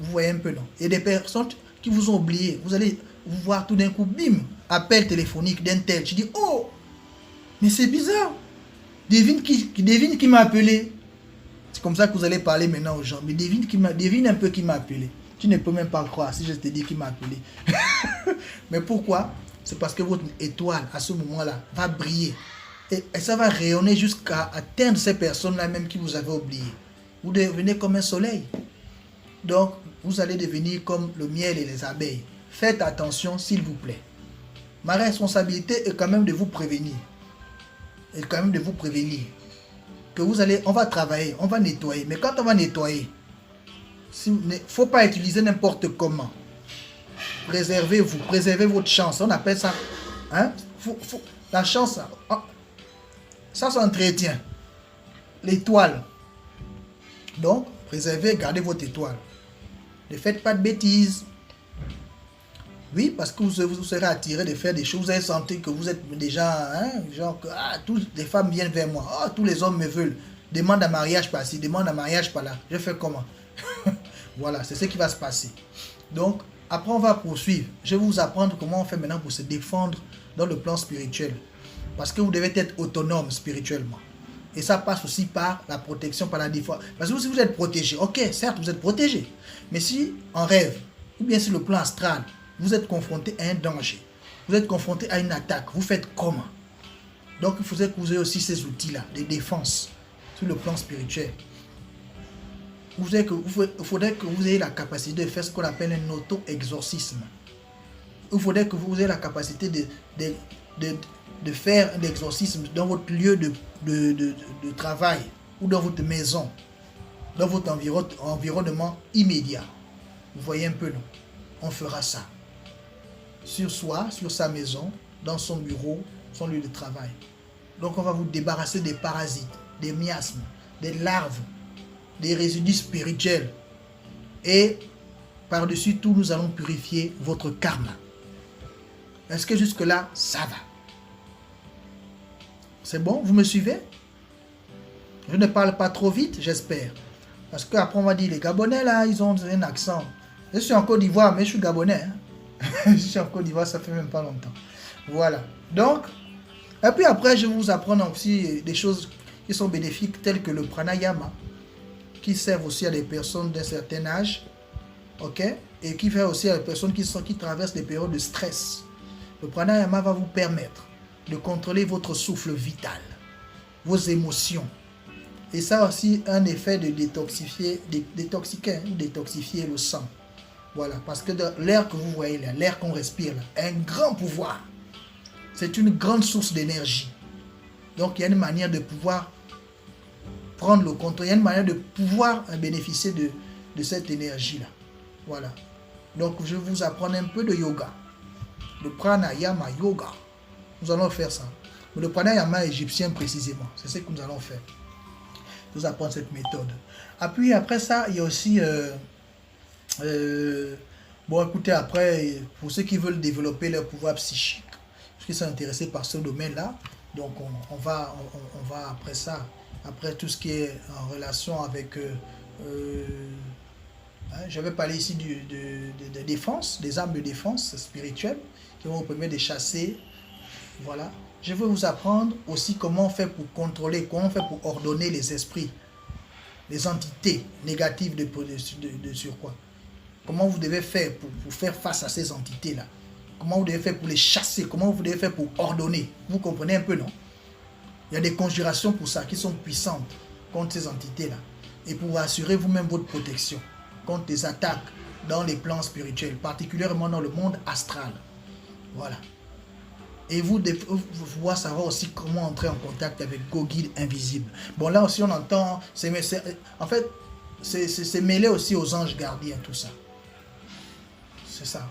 Vous voyez un peu, non? Et des personnes qui vous ont oublié. Vous allez vous voir tout d'un coup, bim, appel téléphonique d'un tel. Tu dis, oh, mais c'est bizarre. Devine qui m'a appelé. C'est comme ça que vous allez parler maintenant aux gens. Mais devine un peu qui m'a appelé. Tu ne peux même pas croire si je te dis qui m'a appelé. Mais pourquoi? C'est parce que votre étoile, à ce moment-là, va briller. Et ça va rayonner jusqu'à atteindre ces personnes-là même qui vous avez oubliées. Vous devenez comme un soleil. Donc, vous allez devenir comme le miel et les abeilles. Faites attention, s'il vous plaît. Ma responsabilité est quand même de vous prévenir. Que on va travailler, on va nettoyer. Mais quand on va nettoyer, il ne faut pas utiliser n'importe comment. Préservez-vous, préservez votre chance. On appelle ça, hein? La chance, ça s'entretient. L'étoile. Donc, préservez, gardez votre étoile. Ne faites pas de bêtises. Oui, parce que vous serez attiré de faire des choses. Vous allez sentir que vous êtes déjà, hein, genre que toutes les femmes viennent vers moi. Tous les hommes me veulent. Demande un mariage par ci, demande un mariage par là. Je fais comment? Voilà, c'est ce qui va se passer. Donc, après on va poursuivre. Je vais vous apprendre comment on fait maintenant pour se défendre dans le plan spirituel. Parce que vous devez être autonome spirituellement. Et ça passe aussi par la protection, par la défense. Parce que si vous êtes protégé, ok, certes, vous êtes protégé. Mais si en rêve, ou bien sur le plan astral, vous êtes confronté à un danger, vous êtes confronté à une attaque, vous faites comment? Donc, il faudrait que vous ayez aussi ces outils-là, de défense, sur le plan spirituel. Il faudrait que vous ayez la capacité de faire ce qu'on appelle un auto-exorcisme. Il faudrait que vous ayez la capacité de faire un exorcisme dans votre lieu de travail ou dans votre maison, dans votre environnement immédiat. Vous voyez un peu, non? On fera ça. Sur soi, sur sa maison, dans son bureau, son lieu de travail. Donc on va vous débarrasser des parasites, des miasmes, des larves, des résidus spirituels. Et par-dessus tout, nous allons purifier votre karma. Est-ce que jusque-là, ça va? C'est bon? Vous me suivez? Je ne parle pas trop vite, j'espère. Parce qu'après, on va dire, les Gabonais, là, ils ont un accent. Je suis en Côte d'Ivoire, mais je suis Gabonais. Hein? Je suis en Côte d'Ivoire, ça fait même pas longtemps. Voilà. Donc, et puis après, je vais vous apprendre aussi des choses qui sont bénéfiques, telles que le pranayama, qui servent aussi à des personnes d'un certain âge, ok? Et qui fait aussi à des personnes qui traversent des périodes de stress. Le pranayama va vous permettre de contrôler votre souffle vital, vos émotions. Et ça a aussi un effet de détoxifier le sang. Voilà, parce que l'air que vous voyez là, l'air qu'on respire là, a un grand pouvoir. C'est une grande source d'énergie. Donc il y a une manière de pouvoir prendre le contrôle, il y a une manière de pouvoir bénéficier de cette énergie-là. Voilà. Donc je vais vous apprendre un peu de yoga. Le pranayama yoga. Nous allons faire ça. Le pranayama égyptien précisément. C'est ce que nous allons faire. Nous apprendre cette méthode. Et puis après ça, il y a aussi... bon, écoutez, après, pour ceux qui veulent développer leur pouvoir psychique, ceux qui sont intéressés par ce domaine-là, donc on va après ça, après tout ce qui est en relation avec... je vais parler ici de défense, des armes de défense spirituelle qui vont vous permettre de chasser. Voilà. Je vais vous apprendre aussi comment on fait pour contrôler, comment on fait pour ordonner les esprits, les entités négatives de surcroît. Comment vous devez faire pour faire face à ces entités-là. Comment vous devez faire pour les chasser, comment vous devez faire pour ordonner. Vous comprenez un peu, non? Il y a des conjurations pour ça qui sont puissantes contre ces entités-là. Et pour assurer vous-même votre protection contre des attaques dans les plans spirituels, particulièrement dans le monde astral. Voilà. Et vous devez savoir aussi comment entrer en contact avec vos guides invisibles. Bon, là aussi on entend, en fait, c'est mêlé aussi aux anges gardiens, tout ça. C'est ça.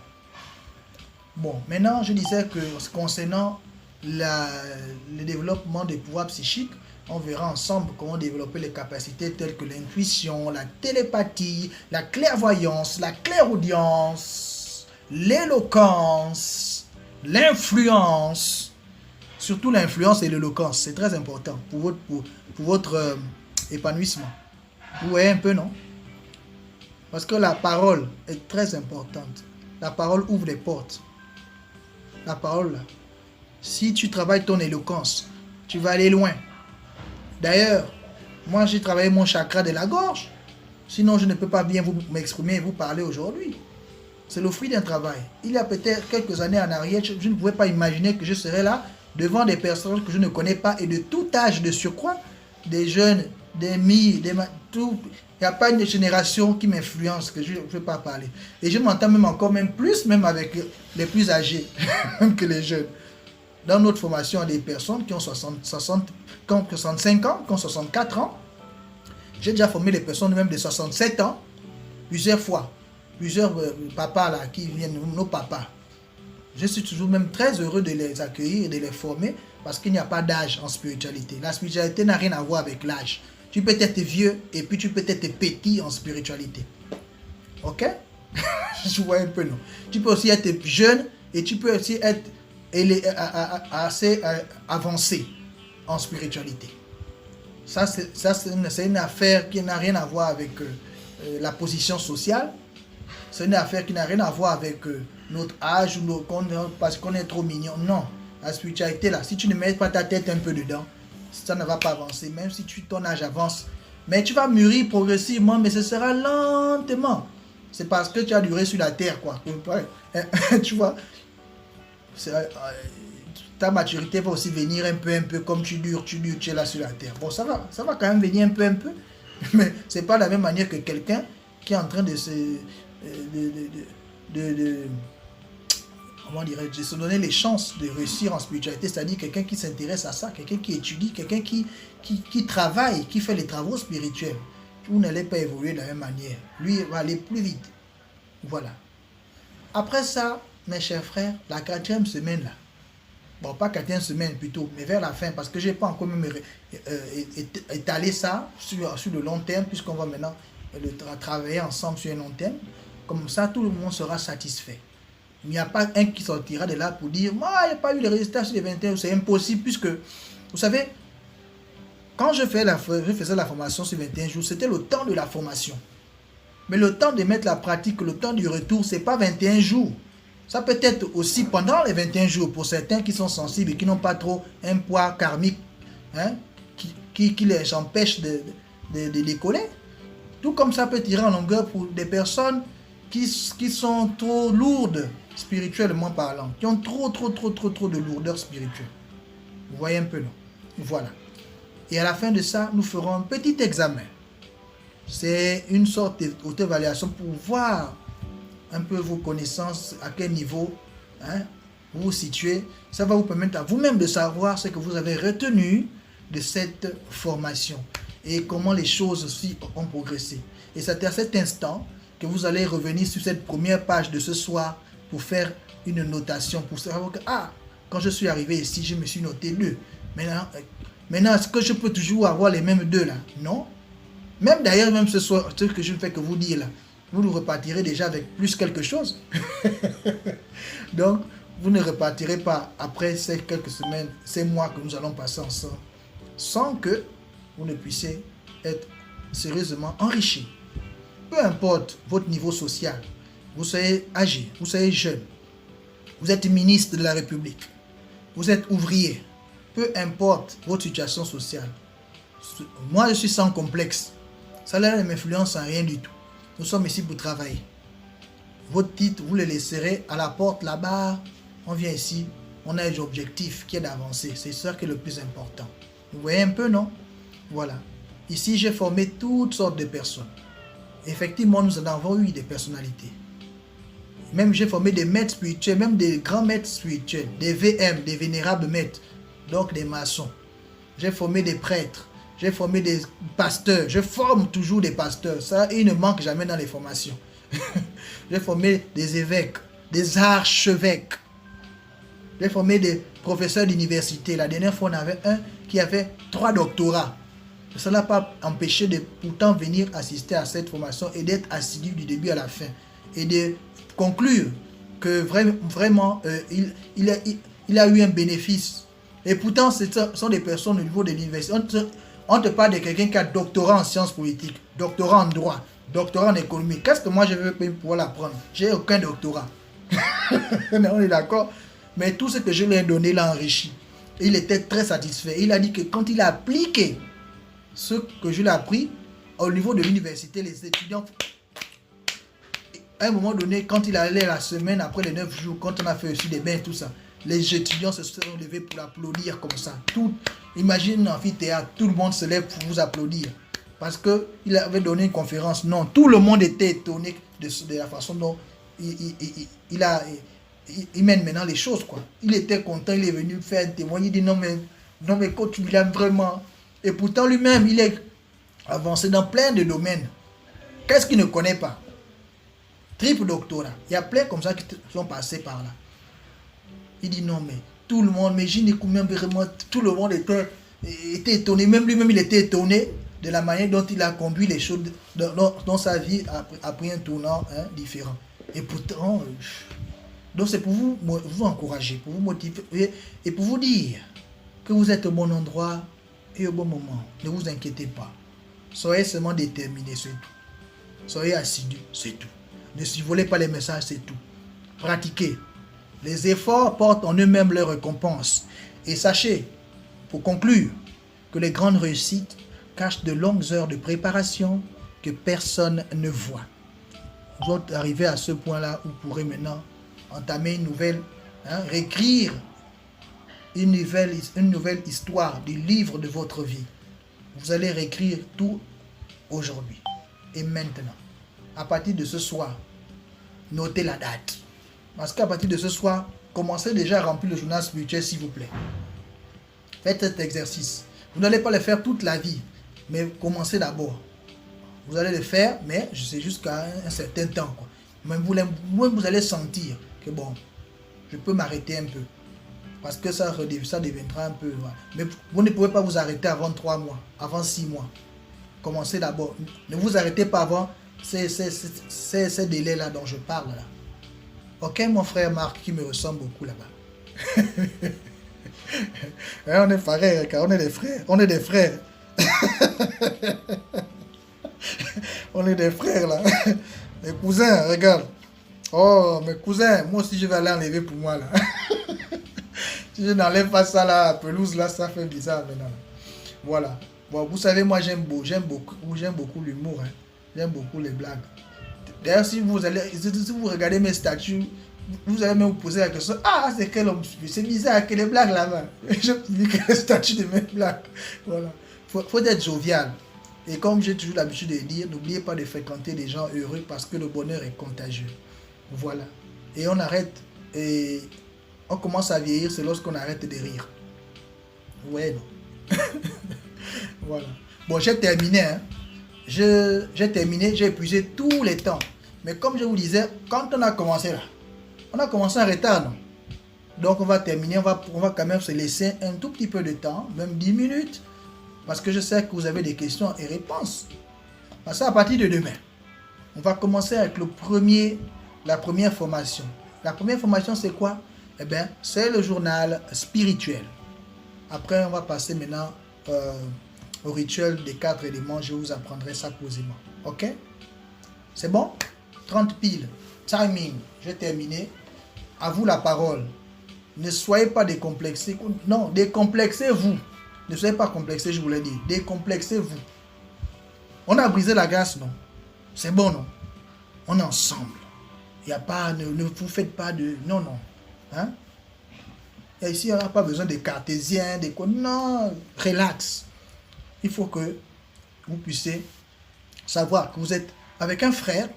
Bon, maintenant je disais que concernant le développement des pouvoirs psychiques, on verra ensemble comment développer les capacités telles que l'intuition, la télépathie, la clairvoyance, la clairaudience, l'éloquence, l'influence, surtout l'influence et l'éloquence, c'est très important pour votre épanouissement. Vous voyez un peu, non? Parce que la parole est très importante. La parole ouvre les portes. La parole, là. Si tu travailles ton éloquence, tu vas aller loin. D'ailleurs, moi j'ai travaillé mon chakra de la gorge. Sinon, je ne peux pas bien m'exprimer et vous parler aujourd'hui. C'est le fruit d'un travail. Il y a peut-être quelques années en arrière, je ne pouvais pas imaginer que je serais là devant des personnes que je ne connais pas et de tout âge de surcroît, des jeunes, des mi, tout. Il n'y a pas une génération qui m'influence, que je ne peux pas parler. Et je m'entends même encore plus, même avec les plus âgés que les jeunes. Dans notre formation, il y a des personnes qui ont 65 ans, qui ont 64 ans. J'ai déjà formé des personnes même de 67 ans, plusieurs fois. Plusieurs papas là qui viennent, nos papas. Je suis toujours même très heureux de les accueillir et de les former parce qu'il n'y a pas d'âge en spiritualité. La spiritualité n'a rien à voir avec l'âge. Tu peux être vieux et puis tu peux être petit en spiritualité. Ok? Je vois un peu, non? Tu peux aussi être jeune et tu peux aussi être assez avancé en spiritualité. Ça, c'est une affaire qui n'a rien à voir avec la position sociale. C'est une affaire qui n'a rien à voir avec notre âge ou parce qu'on est trop mignon. Non, la spiritualité là, si tu ne mets pas ta tête un peu dedans, ça ne va pas avancer, même si ton âge avance. Mais tu vas mûrir progressivement, mais ce sera lentement. C'est parce que tu as duré sur la terre, quoi. Tu vois, ta maturité va aussi venir un peu, comme tu dures, tu es là sur la terre. Bon, ça va quand même venir un peu. Mais c'est pas de la même manière que quelqu'un qui est en train de se... comment dirais-je, de se donner les chances de réussir en spiritualité, c'est-à-dire quelqu'un qui s'intéresse à ça, quelqu'un qui étudie, quelqu'un qui travaille, qui fait les travaux spirituels. Vous n'allez pas évoluer de la même manière. Lui, il va aller plus vite. Voilà. Après ça, mes chers frères, la 4e semaine là, bon, pas 4e semaine plutôt, mais vers la fin, parce que je n'ai pas encore même étalé ça sur le long terme, puisqu'on va maintenant travailler ensemble sur un long terme. Comme ça, tout le monde sera satisfait. Il n'y a pas un qui sortira de là pour dire « Moi, il n'y a pas eu les résultats sur les 21 jours. » C'est impossible, puisque, vous savez, quand je faisais la formation sur 21 jours, c'était le temps de la formation. Mais le temps de mettre la pratique, le temps du retour, ce n'est pas 21 jours. Ça peut être aussi pendant les 21 jours, pour certains qui sont sensibles et qui n'ont pas trop un poids karmique, hein, qui les empêche de décoller. Tout comme ça peut tirer en longueur pour des personnes qui sont trop lourdes, spirituellement parlant, qui ont trop de lourdeur spirituelle. Vous voyez un peu, non? Voilà. Et à la fin de ça, nous ferons un petit examen. C'est une sorte d'auto-évaluation pour voir un peu vos connaissances, à quel niveau vous vous situez. Ça va vous permettre à vous-même de savoir ce que vous avez retenu de cette formation et comment les choses aussi ont progressé. Et c'est à cet instant que vous allez revenir sur cette première page de ce soir pour faire une notation, pour savoir que, quand je suis arrivé ici, je me suis noté 2. Maintenant, est-ce que je peux toujours avoir les mêmes 2 là? Non. Même d'ailleurs, même ce soir, ce que je ne fais que vous dire là, vous nous repartirez déjà avec plus quelque chose. Donc, vous ne repartirez pas après ces quelques semaines, ces mois que nous allons passer ensemble, sans que vous ne puissiez être sérieusement enrichi. Peu importe votre niveau social, vous soyez âgé, vous soyez jeune, vous êtes ministre de la République, vous êtes ouvrier, peu importe votre situation sociale. Moi, je suis sans complexe. Ça ne m'influence en rien du tout. Nous sommes ici pour travailler. Votre titre, vous le laisserez à la porte là-bas. On vient ici, on a un objectif qui est d'avancer. C'est ça qui est le plus important. Vous voyez un peu, non? Voilà. Ici, j'ai formé toutes sortes de personnes. Effectivement, nous en avons eu des personnalités. Même j'ai formé des maîtres spirituels, même des grands maîtres spirituels, des VM, des vénérables maîtres, donc des maçons. J'ai formé des prêtres. J'ai formé des pasteurs. Je forme toujours des pasteurs. Ça, il ne manque jamais dans les formations. J'ai formé des évêques, des archevêques. J'ai formé des professeurs d'université. La dernière fois, on avait un qui avait 3 doctorats. Ça n'a pas empêché de pourtant venir assister à cette formation et d'être assidu du début à la fin. Et de conclure que vraiment, il a eu un bénéfice. Et pourtant, ce sont des personnes au niveau de l'université. On te parle de quelqu'un qui a doctorat en sciences politiques, doctorat en droit, doctorat en économie. Qu'est-ce que moi je veux pouvoir l'apprendre? J'ai aucun doctorat. On est d'accord? Mais tout ce que je lui ai donné l'a enrichi. Il était très satisfait. Il a dit que quand il a appliqué ce que je lui ai appris au niveau de l'université, les étudiants, à un moment donné, quand il allait la semaine après les 9 jours, quand on a fait aussi des bains et tout ça, les étudiants se sont levés pour l'applaudir comme ça. Imagine un amphithéâtre, tout le monde se lève pour vous applaudir. Parce qu'il avait donné une conférence. Non, tout le monde était étonné de la façon dont il mène maintenant les choses, quoi. Il était content, il est venu faire un témoignage. Il dit non mais quand tu l'aimes vraiment. Et pourtant lui-même, il est avancé dans plein de domaines. Qu'est-ce qu'il ne connaît pas? Triple doctorat. Il y a plein comme ça qui sont passés par là. Il dit non mais tout le monde, mais vraiment tout le monde était étonné. Même lui-même il était étonné de la manière dont il a conduit les choses dans sa vie a pris un tournant différent. Et pourtant, donc c'est pour vous encourager, pour vous motiver et pour vous dire que vous êtes au bon endroit et au bon moment. Ne vous inquiétez pas. Soyez seulement déterminés, c'est tout. Soyez assidus, c'est tout. Ne survolez pas les messages, c'est tout. Pratiquez. Les efforts portent en eux-mêmes leur récompense. Et sachez, pour conclure, que les grandes réussites cachent de longues heures de préparation que personne ne voit. Vous êtes arrivé à ce point-là où vous pourrez maintenant entamer une nouvelle, réécrire une nouvelle histoire du livre de votre vie. Vous allez réécrire tout aujourd'hui et maintenant. À partir de ce soir, notez la date. Parce qu'à partir de ce soir, commencez déjà à remplir le journal spirituel, s'il vous plaît. Faites cet exercice. Vous n'allez pas le faire toute la vie, mais commencez d'abord. Vous allez le faire, mais c'est jusqu'à un certain temps, quoi. Même vous allez sentir que bon, je peux m'arrêter un peu. Parce que ça deviendra un peu... Voilà. Mais vous ne pouvez pas vous arrêter avant 3 mois, avant 6 mois. Commencez d'abord. Ne vous arrêtez pas avant ces délais-là dont je parle. Là. Ok, mon frère Marc, qui me ressemble beaucoup là-bas. On est pareil, car on est des frères. On est des frères. On est des frères, là. Mes cousins, regarde. Oh, mes cousins, moi aussi, je vais aller enlever pour moi, là. Si je n'enlève pas ça, là, pelouse, là, ça fait bizarre, maintenant. Voilà. Bon, vous savez, moi, j'aime beaucoup l'humour, hein. J'aime beaucoup les blagues. D'ailleurs, si vous regardez mes statuts, vous allez me poser la question, ah, c'est quel homme? C'est bizarre, quelle blague là-bas? Je dis que le statut de mes blagues. Voilà. Faut être jovial. Et comme j'ai toujours l'habitude de dire, n'oubliez pas de fréquenter des gens heureux parce que le bonheur est contagieux. Voilà. Et on arrête, et on commence à vieillir, c'est lorsqu'on arrête de rire. Ouais, non. Voilà. Bon, j'ai terminé, hein. J'ai terminé, j'ai épuisé tous les temps. Mais comme je vous disais, quand on a commencé là, on a commencé en retard, non? Donc on va terminer, on va quand même se laisser un tout petit peu de temps, même 10 minutes, parce que je sais que vous avez des questions et réponses. Parce qu'à partir de demain, on va commencer avec la première formation. La première formation, c'est quoi? Eh bien, c'est le journal spirituel. Après, on va passer maintenant au rituel des 4 éléments. Je vous apprendrai ça posément. Ok? C'est bon? 30 piles. Timing. J'ai terminé. À vous la parole. Ne soyez pas décomplexés. Non, décomplexez-vous. Ne soyez pas complexés, je vous l'ai dit. Décomplexez-vous. On a brisé la glace, non? C'est bon, non? On est ensemble. Il n'y a pas, ne vous faites pas de... Non, non. Hein? Et ici, il n'y aura pas besoin de cartésiens, de quoi. Non, relax. Il faut que vous puissiez savoir que vous êtes avec un frère,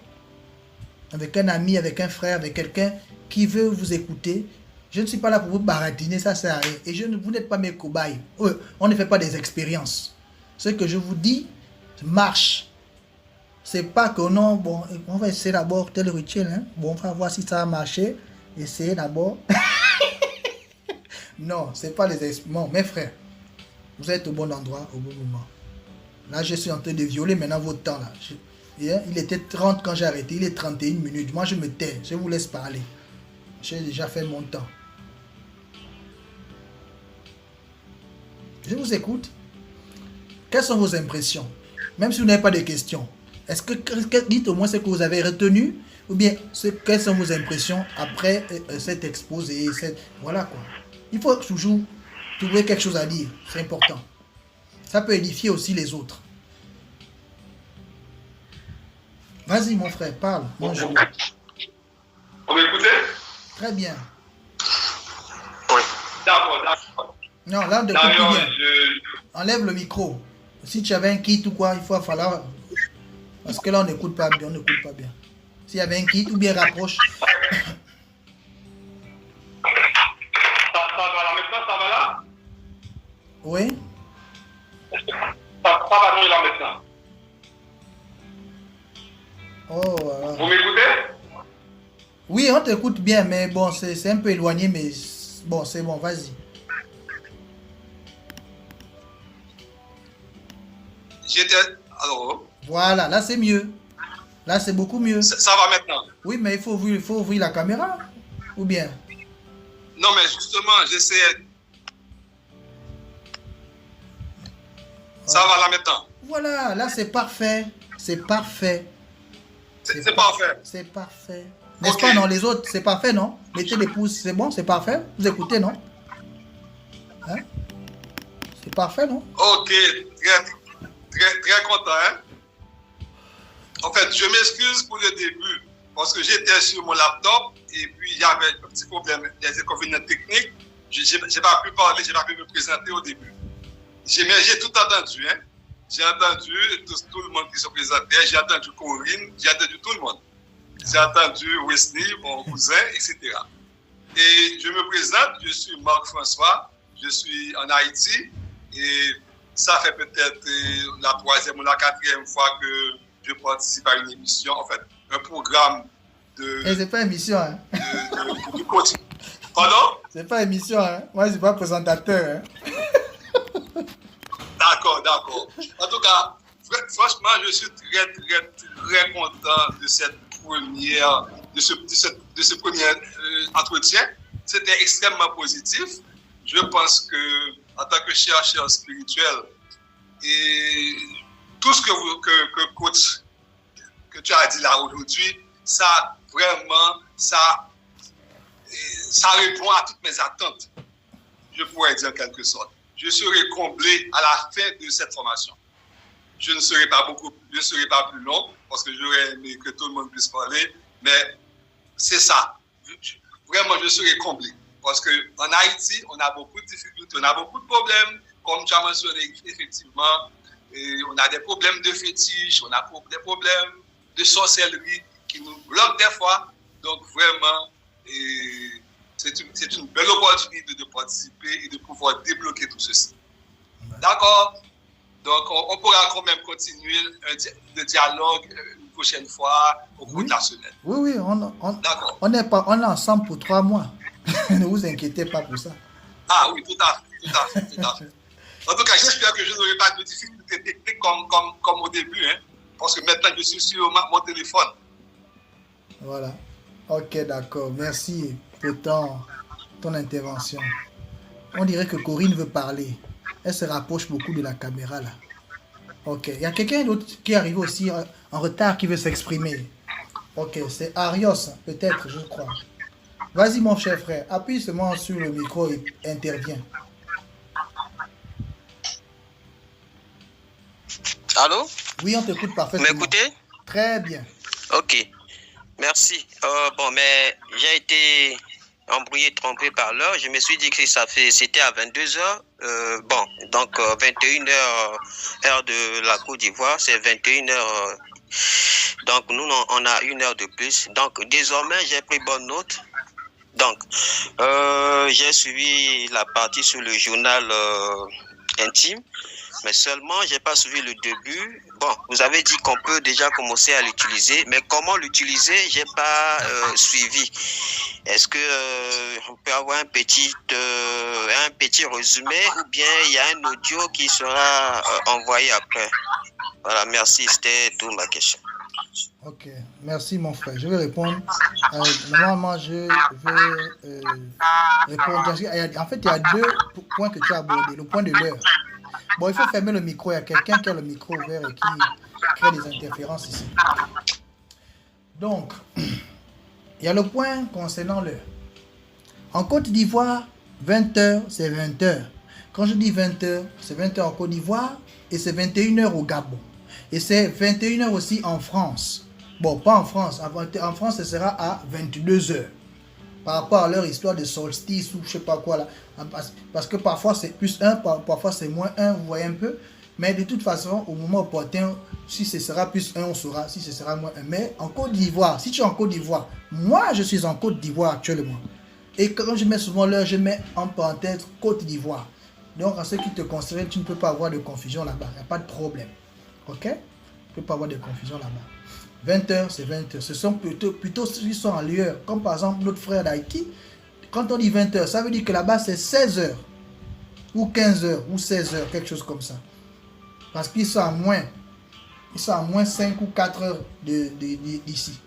avec un ami, avec un frère, avec quelqu'un qui veut vous écouter. Je ne suis pas là pour vous baratiner, ça sert à rien. Et vous n'êtes pas mes cobayes. On ne fait pas des expériences. Ce que je vous dis marche. C'est pas que non, bon, on va essayer d'abord tel rituel. Hein? Bon, on va voir si ça a marché. Essayez d'abord. Non, c'est pas les expériences. Mes frères, vous êtes au bon endroit, au bon moment. Là, je suis en train de violer maintenant votre temps. Là. Il était 30 quand j'ai arrêté. Il est 31 minutes. Moi, je me tais. Je vous laisse parler. J'ai déjà fait mon temps. Je vous écoute. Quelles sont vos impressions? Même si vous n'avez pas de questions. Est-ce que dites au moins ce que vous avez retenu? Ou bien, quelles sont vos impressions après cet exposé? Voilà quoi. Il faut toujours trouver quelque chose à dire. C'est important. Ça peut édifier aussi les autres. Vas-y mon frère, parle. Bonjour. On m'écoutait? Très bien. Oui. D'accord. Non, là, on ne t'écoute plus bien. Enlève le micro. Si tu avais un kit ou quoi, il faut falloir... Parce que là, on n'écoute pas bien. S'il y avait un kit ou bien rapproche. Ça va là maintenant, ça va là? Oui. Ça va mieux là maintenant. Oh, voilà. Vous m'écoutez? Oui, on t'écoute bien, mais bon, c'est un peu éloigné, mais bon, c'est bon, vas-y. Alors. Voilà, là c'est mieux. Là c'est beaucoup mieux. Ça va maintenant? Oui, mais il faut ouvrir la caméra. Ou bien? Non, mais justement, j'essaie. Ça va là maintenant? Voilà, là c'est parfait. C'est parfait. C'est parfait. C'est parfait. N'est-ce pas, non? Les autres, c'est parfait, non? Mettez les pouces, c'est bon, c'est parfait. Vous écoutez, non? Hein? C'est parfait, non? Ok, très content. Hein? En fait, je m'excuse pour le début parce que j'étais sur mon laptop et puis il y avait un petit problème, des inconvénients techniques. Je n'ai pas pu parler, je n'ai pas pu me présenter au début. J'ai tout entendu. Hein? J'ai entendu tout le monde qui se présentait, j'ai entendu Corinne, j'ai entendu tout le monde. J'ai entendu Wesley, mon cousin, etc. Et je me présente, je suis Marc François, je suis en Haïti et ça fait peut-être la 3e ou la 4e fois que je participe à une émission, en fait, un programme de... Et c'est pas émission, hein? De coaching. Pardon? C'est pas émission, hein? Moi, je suis pas présentateur, hein? D'accord. En tout cas, franchement, je suis très content de ce premier entretien. C'était extrêmement positif. Je pense que, en tant que chercheur spirituel, et tout ce que coach, que tu as dit là aujourd'hui, ça vraiment, ça répond à toutes mes attentes. Je pourrais dire en quelque sorte. Je serai comblé à la fin de cette formation. Je ne serai pas plus long parce que j'aurais aimé que tout le monde puisse parler, mais c'est ça. Vraiment, je serai comblé parce qu'en Haïti, on a beaucoup de difficultés, on a beaucoup de problèmes, comme tu as mentionné effectivement, et on a des problèmes de fétiche, on a des problèmes de sorcellerie qui nous bloquent des fois. Donc vraiment, c'est une belle opportunité de participer et de pouvoir débloquer tout ceci. D'accord? Donc, on pourra quand même continuer le dialogue une prochaine fois au cours de la semaine. Oui, on est ensemble pour 3 mois. Ne vous inquiétez pas pour ça. Ah oui, tout à fait. En tout cas, j'espère que je n'aurai pas de difficultés techniques comme au début, hein, parce que maintenant je suis sur mon téléphone. Voilà. Ok, d'accord. Merci pour ton intervention. On dirait que Corinne veut parler. Elle se rapproche beaucoup de la caméra là. Ok. Il y a quelqu'un d'autre qui est arrivé aussi en retard qui veut s'exprimer. Ok, c'est Arios, peut-être, je crois. Vas-y, mon cher frère. Appuie seulement sur le micro et interviens. Allô? Oui, on t'écoute parfaitement. Vous m'écoutez? Très bien. Ok. Merci. Mais j'ai été embrouillé, trompé par l'heure. Je me suis dit que c'était à 22h. Donc 21h heure de la Côte d'Ivoire, c'est 21h. Donc nous, on a 1 heure de plus. Donc désormais, j'ai pris bonne note. Donc, j'ai suivi la partie sur le journal intime, mais seulement, je n'ai pas suivi le début. Bon, vous avez dit qu'on peut déjà commencer à l'utiliser, mais comment l'utiliser, je n'ai pas suivi. Est-ce que on peut avoir un petit résumé ou bien il y a un audio qui sera envoyé après? Voilà, merci, c'était toute ma question. Ok, merci mon frère. Je vais répondre. Normalement, je vais répondre. En fait, il y a 2 points que tu as abordés. Le point de l'heure. Bon, il faut fermer le micro. Il y a quelqu'un qui a le micro ouvert et qui crée des interférences ici. Donc, il y a le point concernant l'heure. En Côte d'Ivoire, 20h, c'est 20h. Quand je dis 20h, c'est 20h en Côte d'Ivoire et c'est 21h au Gabon. Et c'est 21h aussi en France. Bon, pas en France. En France, ce sera à 22h. Par rapport à leur histoire de solstice ou je sais pas quoi là. Parce que parfois c'est plus 1, parfois c'est moins 1, vous voyez un peu. Mais de toute façon, au moment opportun, si ce sera plus 1, on saura. Si ce sera moins 1. Mais en Côte d'Ivoire, si tu es en Côte d'Ivoire, moi je suis en Côte d'Ivoire actuellement. Et quand je mets souvent l'heure, je mets en parenthèse Côte d'Ivoire. Donc à ceux qui te concernent, tu ne peux pas avoir de confusion là-bas. Il n'y a pas de problème. Ok? Tu ne peux pas avoir de confusion là-bas. 20h, c'est 20h. Ce sont plutôt ceux qui sont en lueur. Comme par exemple notre frère d'Haïti. Quand on dit 20h, ça veut dire que là-bas c'est 16h. Ou 15h, ou 16h, quelque chose comme ça. Parce qu'ils sont à moins. Ils sont à moins 5 ou 4 heures d'ici.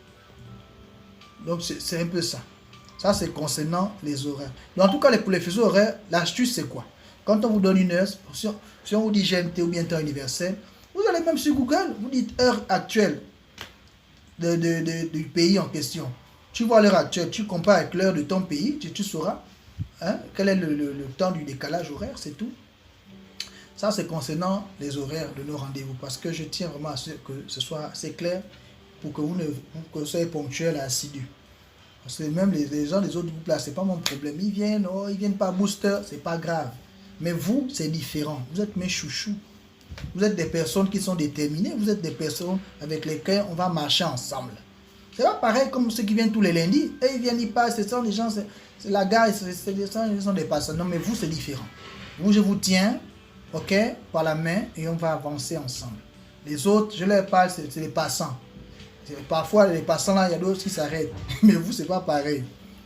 Donc c'est un peu ça. Ça c'est concernant les horaires. Donc, en tout cas, pour les fuseaux horaires, l'astuce c'est quoi? Quand on vous donne une heure, si on vous dit GMT ou bien temps universel, vous allez même sur Google, vous dites heure actuelle du pays en question. Tu vois l'heure actuelle, tu compares avec l'heure de ton pays, tu sauras quel est le temps du décalage horaire, c'est tout. Ça, c'est concernant les horaires de nos rendez-vous, parce que je tiens vraiment à ce que ce soit assez clair pour que vous soyez ponctuel et assidu. Parce que même les gens des autres groupes là, c'est pas mon problème. Ils viennent pas booster, c'est pas grave. Mais vous, c'est différent. Vous êtes mes chouchous. Vous êtes des personnes qui sont déterminées. Vous êtes des personnes avec lesquelles on va marcher ensemble. C'est pas pareil comme ceux qui viennent tous les lundis. Et ils viennent, ils passent, ce sont des gens, c'est la gare, ce sont des personnes. Non, mais vous, c'est différent. Vous, je vous tiens, ok, par la main et on va avancer ensemble. Les autres, je leur parle, c'est les passants. Parfois, les passants là, il y a d'autres qui s'arrêtent. Mais vous, c'est pas pareil.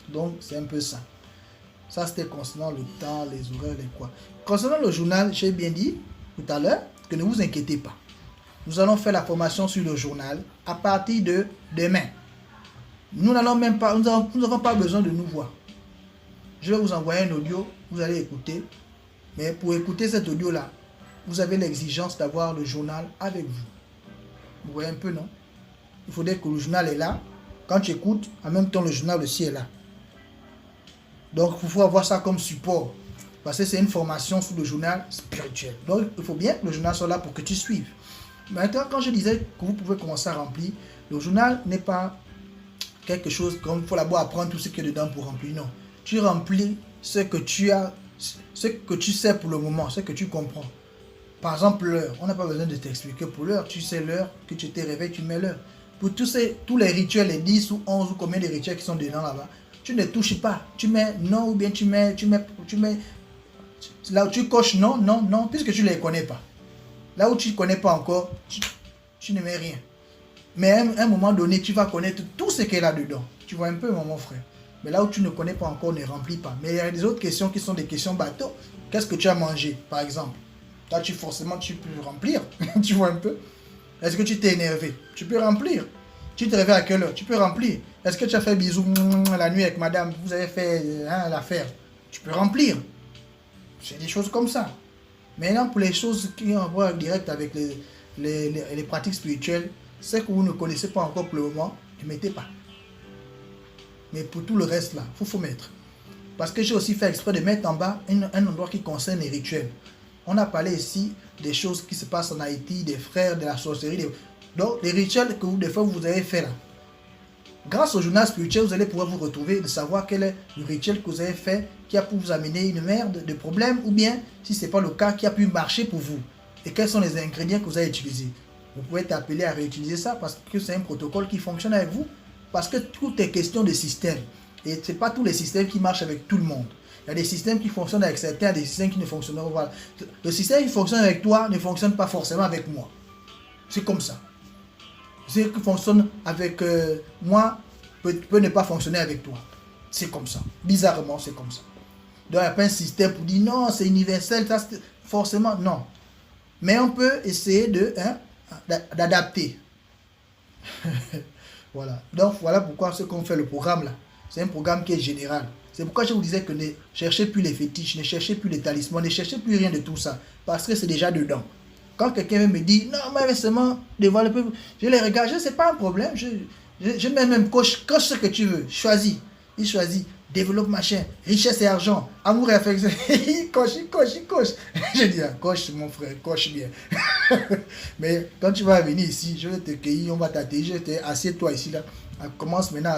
Donc, c'est un peu ça. Ça, c'était concernant le temps, les horaires, les quoi. Concernant le journal, j'ai bien dit tout à l'heure que ne vous inquiétez pas. Nous allons faire la formation sur le journal à partir de demain. Nous n'avons pas besoin de nous voir. Je vais vous envoyer un audio, vous allez écouter. Mais pour écouter cet audio-là, vous avez l'exigence d'avoir le journal avec vous. Vous voyez un peu, non? Il faudrait que le journal est là. Quand tu écoutes, en même temps, le journal aussi est là. Donc, il faut avoir ça comme support. Parce que c'est une formation sous le journal spirituel. Donc, il faut bien que le journal soit là pour que tu suives. Maintenant, quand je disais que vous pouvez commencer à remplir, le journal n'est pas quelque chose comme il faut d'abord apprendre tout ce qui est dedans pour remplir. Non. Tu remplis ce que tu as, ce que tu sais pour le moment, ce que tu comprends. Par exemple, l'heure. On n'a pas besoin de t'expliquer pour l'heure. Tu sais l'heure, que tu t'es réveillé, tu mets l'heure. Pour tous les rituels, les 10 ou 11 ou combien de rituels qui sont dedans là-bas, tu ne touches pas. Tu mets non ou bien tu mets là où tu coches non, non, non, puisque tu ne les connais pas. Là où tu ne connais pas encore, tu ne mets rien. Mais à un moment donné, tu vas connaître tout ce qu'il y a là-dedans. Tu vois un peu, mon frère. Mais là où tu ne connais pas encore, ne remplis pas. Mais il y a des autres questions qui sont des questions bateau. Qu'est-ce que tu as mangé, par exemple? Là, tu peux remplir. Tu vois un peu? Est-ce que tu t'es énervé? Tu peux remplir. Tu te réveilles à quelle heure? Tu peux remplir. Est-ce que tu as fait bisous la nuit avec madame? Vous avez fait l'affaire? Tu peux remplir. C'est des choses comme ça. Maintenant, pour les choses qui ont à voir direct avec les pratiques spirituelles, c'est que vous ne connaissez pas encore pour le moment, ne mettez pas. Mais pour tout le reste là, il faut mettre. Parce que j'ai aussi fait exprès de mettre en bas un endroit qui concerne les rituels. On a parlé ici des choses qui se passent en Haïti, des frères, de la sorcellerie. Donc, les rituels que des fois vous avez fait là. Grâce au journal spirituel, vous allez pouvoir vous retrouver, de savoir quel est le rituel que vous avez fait qui a pu vous amener une merde de problème, ou bien, si ce n'est pas le cas, qui a pu marcher pour vous. Et quels sont les ingrédients que vous avez utilisés. Vous pouvez t'appeler à réutiliser ça parce que c'est un protocole qui fonctionne avec vous. Parce que tout est question de système. Et ce n'est pas tous les systèmes qui marchent avec tout le monde. Il y a des systèmes qui fonctionnent avec certains, des systèmes qui ne fonctionnent pas. Voilà. Le système qui fonctionne avec toi ne fonctionne pas forcément avec moi. C'est comme ça. Ce qui fonctionne avec moi peut ne pas fonctionner avec toi. C'est comme ça. Bizarrement, c'est comme ça. Donc, il n'y a pas un système pour dire non, c'est universel. Ça, forcément, non. Mais on peut essayer d'adapter. Voilà. Donc, voilà pourquoi ce qu'on fait le programme là. C'est un programme qui est général. C'est pourquoi je vous disais que ne cherchez plus les fétiches, ne cherchez plus les talismans, ne cherchez plus rien de tout ça. Parce que c'est déjà dedans. Quand quelqu'un me dit, non, mais seulement dévoile le peuple, je les regarde, je sais pas un problème. Je mets même coche ce que tu veux. Choisis. Il choisit. Développe machin. Richesse et argent. Amour et affection. Il coche. Je dis, coche mon frère, coche bien. Mais quand tu vas venir ici, je vais te cueillir, on va t'atterrir, je vais t'assieds-toi ici là. Commence maintenant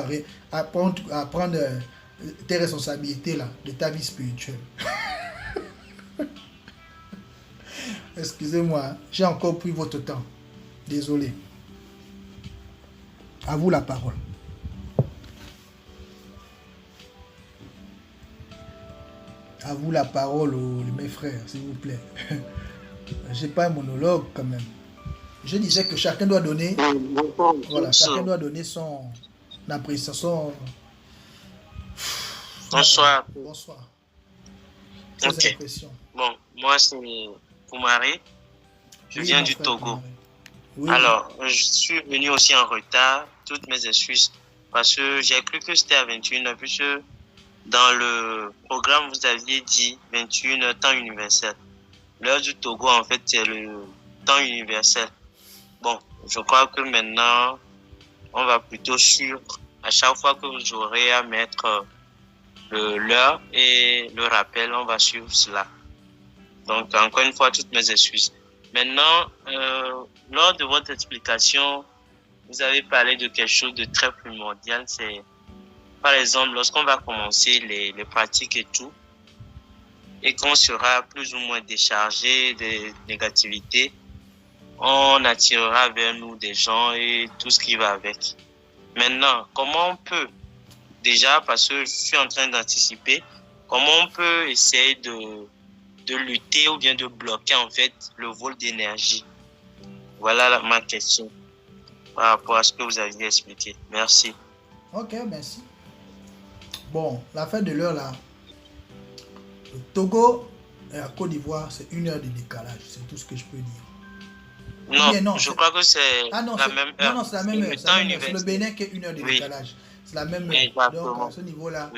à prendre tes responsabilités là, de ta vie spirituelle. Excusez-moi, hein, j'ai encore pris votre temps. Désolé. À vous la parole. À vous la parole, mes frères, s'il vous plaît. J'ai pas un monologue quand même. Je disais que chacun doit donner. Voilà, chacun doit donner son appréciation. Bonsoir. Bonsoir. Ok. Bon, moi c'est Koumari. Je viens du Togo. Oui. Alors, je suis venu aussi en retard. Toutes mes excuses. Parce que j'ai cru que c'était à 21h. Puisque dans le programme, vous aviez dit 21h temps universel. L'heure du Togo, en fait, c'est le temps universel. Bon, je crois que maintenant, on va plutôt suivre à chaque fois que vous aurez à mettre l'heure et le rappel, on va suivre cela. Donc, encore une fois, toutes mes excuses. Maintenant, lors de votre explication, vous avez parlé de quelque chose de très primordial. C'est, par exemple, lorsqu'on va commencer les pratiques et tout, et qu'on sera plus ou moins déchargé de négativité, on attirera vers nous des gens et tout ce qui va avec. Maintenant, comment on peut, déjà, parce que je suis en train d'anticiper, comment on peut essayer de lutter ou bien de bloquer en fait le vol d'énergie? Voilà ma question par rapport à ce que vous avez expliqué. Merci. Ok, merci. Bon, la fin de l'heure là, le Togo et la Côte d'Ivoire, c'est 1 heure de décalage, c'est tout ce que je peux dire. Non, Bien, non, je crois que c'est la même heure. Non, c'est la même heure. C'est le Bénin qui est 1 heure de décalage. C'est la même heure. Exactement. Donc, à ce niveau-là,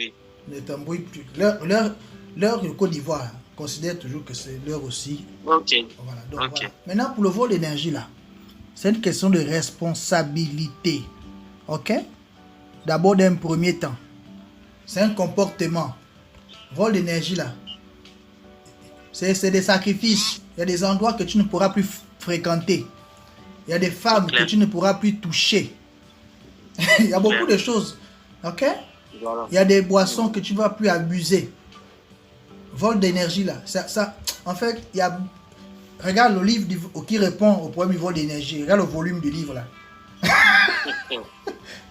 ne t'embrouille plus. L'heure de Côte d'Ivoire, considère toujours que c'est l'heure aussi. Ok. Voilà, donc, voilà. Maintenant, pour le vol d'énergie, là, c'est une question de responsabilité. Ok? D'abord, d'un premier temps, c'est un comportement. Vol d'énergie, là, c'est des sacrifices. Il y a des endroits que tu ne pourras plus fréquenter. Il y a des femmes que tu ne pourras plus toucher. Il y a beaucoup de choses. Ok? Voilà. Il y a des boissons que tu ne vas plus abuser. Vol d'énergie là. Ça, en fait, il y a. Regarde le livre qui répond au problème du vol d'énergie. Regarde le volume du livre là.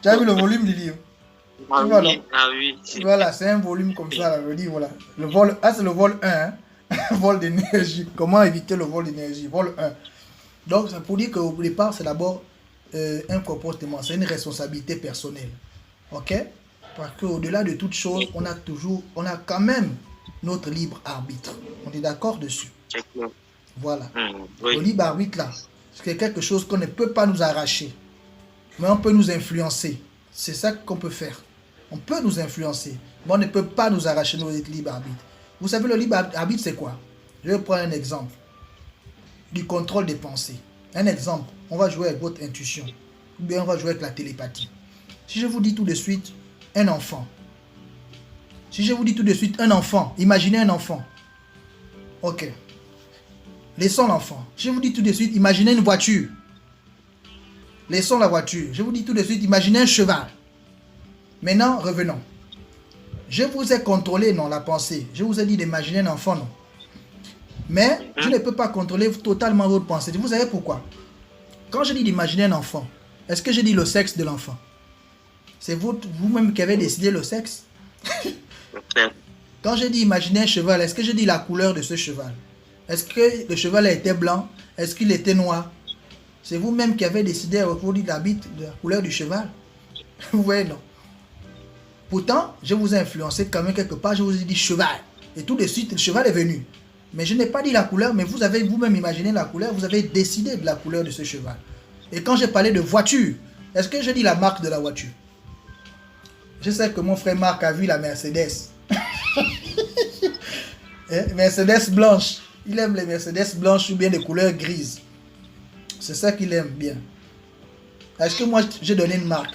Tu as vu le volume du livre? Ah oui, ah oui. Voilà, c'est un volume comme ça, là, le livre là. Le vol, c'est le vol 1. Hein? Vol d'énergie. Comment éviter le vol d'énergie? Vol 1. Donc, c'est pour dire qu'au départ, c'est d'abord un comportement, c'est une responsabilité personnelle. Ok? Parce qu'au-delà de toute chose, on a quand même notre libre arbitre. On est d'accord dessus? Voilà. Oui. Le libre arbitre, là, c'est quelque chose qu'on ne peut pas nous arracher. Mais on peut nous influencer. C'est ça qu'on peut faire. On peut nous influencer, mais on ne peut pas nous arracher notre libre arbitre. Vous savez, le libre arbitre, c'est quoi? Je vais prendre un exemple. Du contrôle des pensées. Un exemple, on va jouer avec votre intuition. Ou bien on va jouer avec la télépathie. Si je vous dis tout de suite, un enfant. Si je vous dis tout de suite, un enfant. Imaginez un enfant. Ok. Laissons l'enfant. Je vous dis tout de suite, imaginez une voiture. Laissons la voiture. Je vous dis tout de suite, imaginez un cheval. Maintenant, revenons. Je vous ai contrôlé, non, la pensée. Je vous ai dit d'imaginer un enfant, non. Mais je ne peux pas contrôler totalement votre pensée. Vous savez pourquoi? Quand je dis d'imaginer un enfant, est-ce que je dis le sexe de l'enfant? C'est vous-même qui avez décidé le sexe? Quand je dis imaginer un cheval, est-ce que je dis la couleur de ce cheval? Est-ce que le cheval était blanc? Est-ce qu'il était noir? C'est vous-même qui avez décidé au de la couleur du cheval. Vous voyez, non? Pourtant, je vous ai influencé quand même quelque part, je vous ai dit cheval. Et tout de suite, le cheval est venu. Mais je n'ai pas dit la couleur, mais vous avez vous-même imaginé la couleur, vous avez décidé de la couleur de ce cheval. Et quand j'ai parlé de voiture, est-ce que je dis la marque de la voiture? Je sais que mon frère Marc a vu la Mercedes. Mercedes blanche. Il aime les Mercedes blanches ou bien des couleurs grises. C'est ça qu'il aime bien. Est-ce que moi, j'ai donné une marque?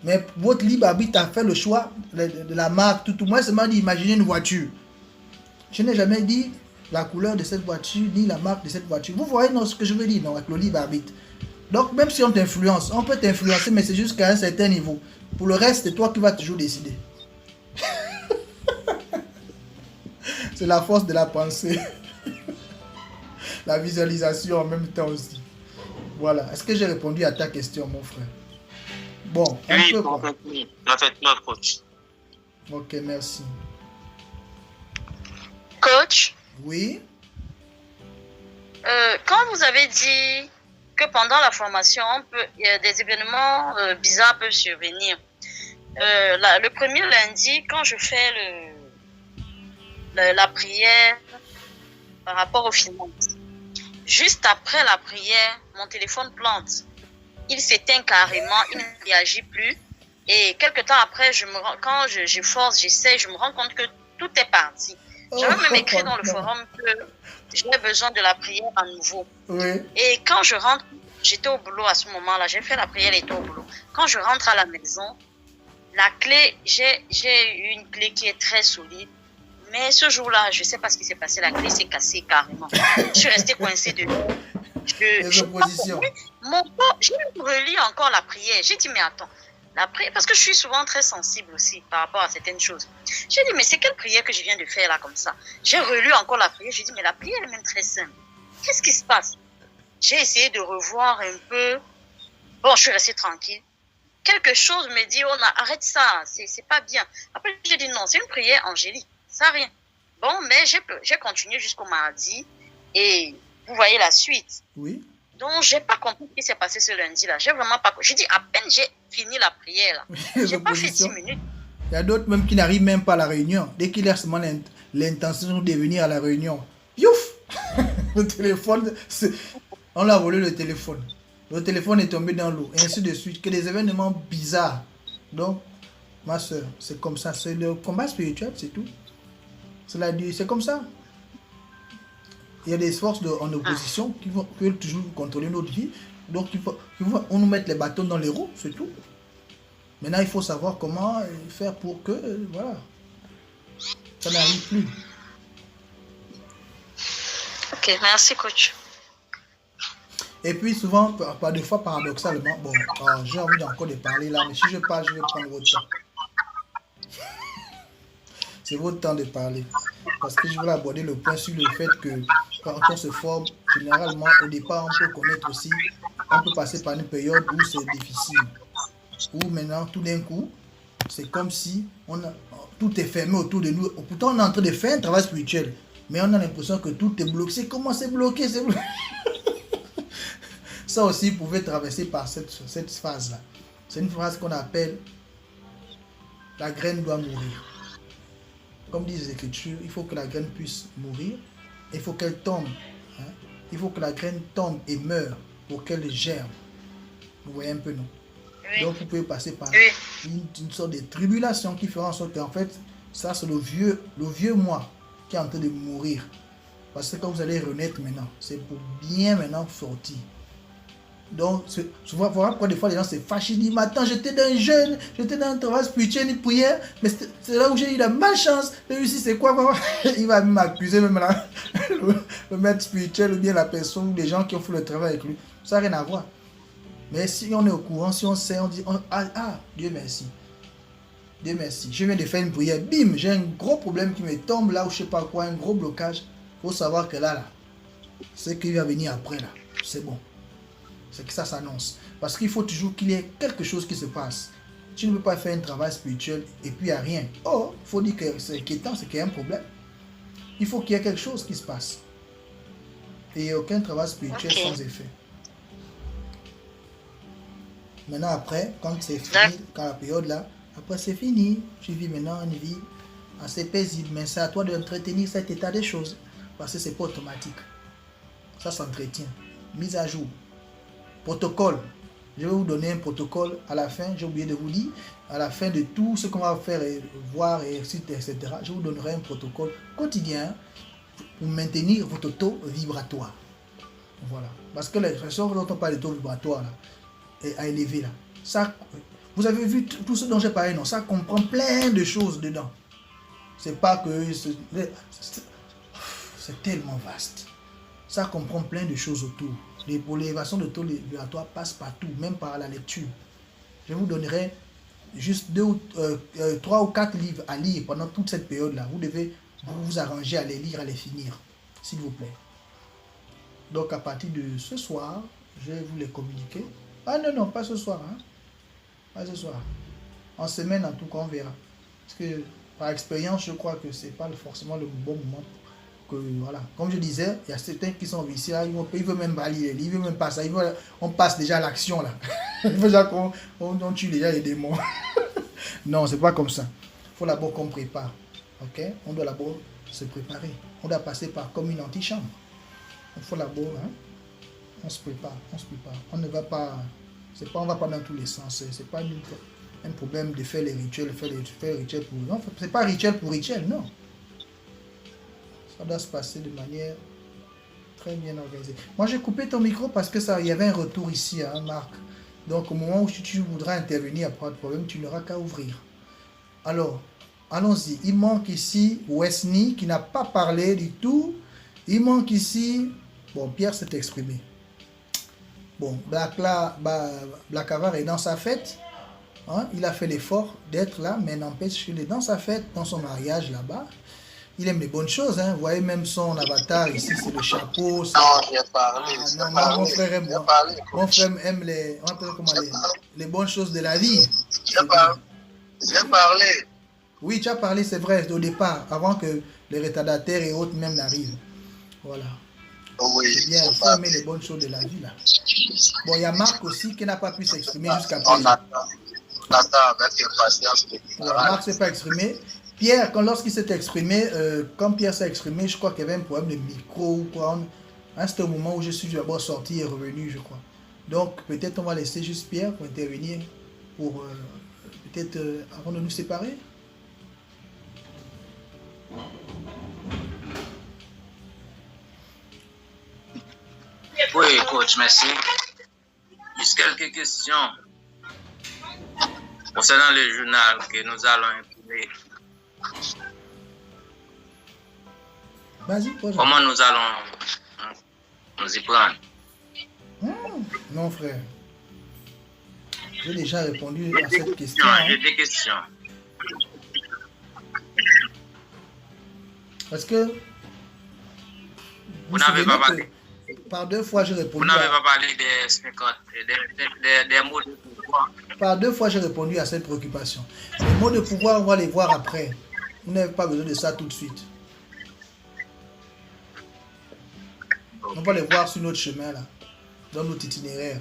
Mais votre libre arbitre a fait le choix de la marque. Tout moi, c'est m'a dit, imaginez une voiture. Je n'ai jamais dit la couleur de cette voiture, ni la marque de cette voiture. Vous voyez non, ce que je veux dire, non, avec le libre arbitre. Donc, même si on t'influence, on peut t'influencer, mais c'est jusqu'à un certain niveau. Pour le reste, c'est toi qui vas toujours décider. C'est la force de la pensée. La visualisation en même temps aussi. Voilà. Est-ce que j'ai répondu à ta question, mon frère? Bon, oui, parfaitement, coach. Ok, merci. Coach? Oui? Quand vous avez dit que pendant la formation, des événements bizarres peuvent survenir. Le premier lundi, quand je fais la prière par rapport aux finances, juste après la prière, mon téléphone plante. Il s'éteint carrément, il ne réagit plus. Et quelques temps après, quand je force, j'essaie, je me rends compte que tout est parti. J'avais même écrit dans le forum que j'ai besoin de la prière à nouveau. Oui. Et quand je rentre, j'étais au boulot à ce moment-là, j'ai fait la prière, elle était au boulot. Quand je rentre à la maison, la clé, j'ai une clé qui est très solide, Mais ce jour-là, je ne sais pas ce qui s'est passé, la clé s'est cassée carrément. Je suis restée coincée dedans. Les oppositions. Mon corps, j'ai relu encore la prière. J'ai dit, mais attends, la prière, parce que je suis souvent très sensible aussi par rapport à certaines choses. J'ai dit, mais c'est quelle prière que je viens de faire là comme ça? J'ai relu encore la prière. J'ai dit, mais la prière est même très simple. Qu'est-ce qui se passe? J'ai essayé de revoir un peu. Bon, je suis restée tranquille. Quelque chose me dit, oh, arrête ça, c'est pas bien. Après, j'ai dit, non, c'est une prière angélique. Ça rien. Bon, mais j'ai continué jusqu'au mardi. Et vous voyez la suite. Oui. Donc, j'ai pas compris ce qui s'est passé ce lundi-là. J'ai vraiment pas compris. J'ai dit, à peine j'ai fini la prière, là. J'ai pas fait 10 minutes. Il y a d'autres même qui n'arrivent même pas à la réunion. Dès qu'il a seulement l'intention de venir à la réunion, youf, le téléphone, on l'a volé le téléphone. Le téléphone est tombé dans l'eau, et ainsi de suite. Que des événements bizarres. Donc, ma soeur, c'est comme ça. C'est le combat spirituel, c'est tout. C'est comme ça. Il y a des forces en opposition qui veulent toujours contrôler notre vie. Donc, on nous met les bâtons dans les roues, c'est tout. Maintenant, il faut savoir comment faire pour que, voilà, ça n'arrive plus. Ok, merci coach. Et puis souvent, des fois paradoxalement, bon, j'ai envie encore de parler là, mais si je parle, je vais prendre votre temps. C'est votre temps de parler. Parce que je voulais aborder le point sur le fait que quand on se forme, généralement, au départ, on peut connaître aussi, on peut passer par une période où c'est difficile. Où maintenant, tout d'un coup, c'est comme si tout est fermé autour de nous. Pourtant, on est en train de faire un travail spirituel. Mais on a l'impression que tout est bloqué. C'est comment c'est bloqué, c'est bloqué. Ça aussi, vous pouvez traverser par cette phase-là. C'est une phrase qu'on appelle « la graine doit mourir ». Comme disent les Écritures, il faut que la graine puisse mourir. Il faut qu'elle tombe. Hein? Il faut que la graine tombe et meure pour qu'elle germe. Vous voyez un peu, non? Oui. Donc, vous pouvez passer par une sorte de tribulation qui fera en sorte qu'en fait, ça, c'est le vieux moi qui est en train de mourir. Parce que quand vous allez renaître maintenant, c'est pour bien maintenant sortir. Donc, souvent, voilà pourquoi des fois les gens se fâchent. Ils disent, mais attends, j'étais dans un jeûne, j'étais dans un travail spirituel, une prière, mais c'est là où j'ai eu la malchance. Et ici, c'est quoi? Il va m'accuser même là, le maître spirituel ou bien la personne ou les gens qui ont fait le travail avec lui. Ça n'a rien à voir. Mais si on est au courant, si on sait, on dit, Dieu merci. Dieu merci. Je viens de faire une prière, bim, j'ai un gros problème qui me tombe là, ou je sais pas quoi, un gros blocage. Il faut savoir que là, ce qui va venir après là, c'est bon. C'est que ça s'annonce. Parce qu'il faut toujours qu'il y ait quelque chose qui se passe. Tu ne peux pas faire un travail spirituel et puis il n'y a rien. Oh, il faut dire que c'est inquiétant, c'est qu'il y a un problème. Il faut qu'il y ait quelque chose qui se passe. Et il n'y a aucun travail spirituel sans effet. Maintenant après, quand c'est fini, quand la période là, après c'est fini. Tu vis maintenant une vie assez paisible. Mais c'est à toi d'entretenir cet état des choses. Parce que ce n'est pas automatique. Ça s'entretient. Mise à jour. Protocole. Je vais vous donner un protocole à la fin. J'ai oublié de vous dire. À la fin de tout ce qu'on va faire et voir, et etc. Je vous donnerai un protocole quotidien pour maintenir votre taux vibratoire. Voilà. Parce que l'expression dont on parle de taux vibratoire là, est à élever là. Ça, vous avez vu tout ce dont j'ai parlé, non? Ça comprend plein de choses dedans. C'est pas que... C'est tellement vaste. Ça comprend plein de choses autour. Pour l'élévation de taux vibratoire passe partout, même par la lecture. Je vous donnerai juste 3 ou 4 livres à lire pendant toute cette période-là. Vous devez vous arranger à les lire, à les finir, s'il vous plaît. Donc à partir de ce soir, je vais vous les communiquer. Ah non, pas ce soir. Hein? Pas ce soir. En semaine, en tout cas, on verra. Parce que par expérience, je crois que ce n'est pas forcément le bon moment. Voilà. Comme je disais, il y a certains qui sont ici, là, ils ne veulent même pas lire, ils ne veulent même pas ça. On passe déjà à l'action là. Il faut déjà qu'on tue déjà les démons. Non, c'est pas comme ça. Il faut d'abord qu'on prépare. Ok? On doit d'abord se préparer. On doit passer par comme une antichambre. Il faut d'abord, hein? On se prépare. On ne va pas, on va pas dans tous les sens. C'est pas un problème de faire les rituels, faire les rituels pour. Non, c'est pas rituel pour rituel, non. Ça doit se passer de manière très bien organisée. Moi, j'ai coupé ton micro parce que il y avait un retour ici, hein, Marc. Donc, au moment où tu voudras intervenir, pas de problème, tu n'auras qu'à ouvrir. Alors, allons-y. Il manque ici Wesley qui n'a pas parlé du tout. Il manque ici... Bon, Pierre s'est exprimé. Bon, Blackavar est dans sa fête. Hein, il a fait l'effort d'être là, mais n'empêche qu'il est dans sa fête, dans son mariage là-bas. Il aime les bonnes choses. Hein. Vous voyez même son avatar ici, c'est le chapeau. Non, j'ai parlé. Mon frère aime, mon frère aime les bonnes choses de la vie. J'ai parlé. Oui, tu as parlé, c'est vrai, au départ, avant que les retardataires et autres même n'arrivent. Voilà. Oui, c'est bien, il faut aimer les bonnes choses de la vie là. Bon, il y a Marc aussi qui n'a pas pu s'exprimer jusqu'à présent. On attend avec impatience. Marc ne s'est pas exprimé. Pierre, lorsqu'il s'est exprimé, quand Pierre s'est exprimé, je crois qu'il y avait un problème de micro ou quoi. C'était au moment où je suis d'abord sorti et revenu, je crois. Donc, peut-être on va laisser juste Pierre pour intervenir, pour peut-être avant de nous séparer. Oui, coach, merci. Juste quelques questions concernant le journal que nous allons imprimer. Vas-y, pose. Comment nous allons nous y prendre? Non, frère. J'ai déjà répondu à cette question. J'ai des questions. Parce que vous n'avez pas parlé. Par 2 fois, j'ai répondu. Vous n'avez pas parlé des mots de pouvoir. Par 2 fois, j'ai répondu à cette préoccupation. Les mots de pouvoir, on va les voir après. Vous n'avez pas besoin de ça tout de suite. On va les voir sur notre chemin, là, dans notre itinéraire.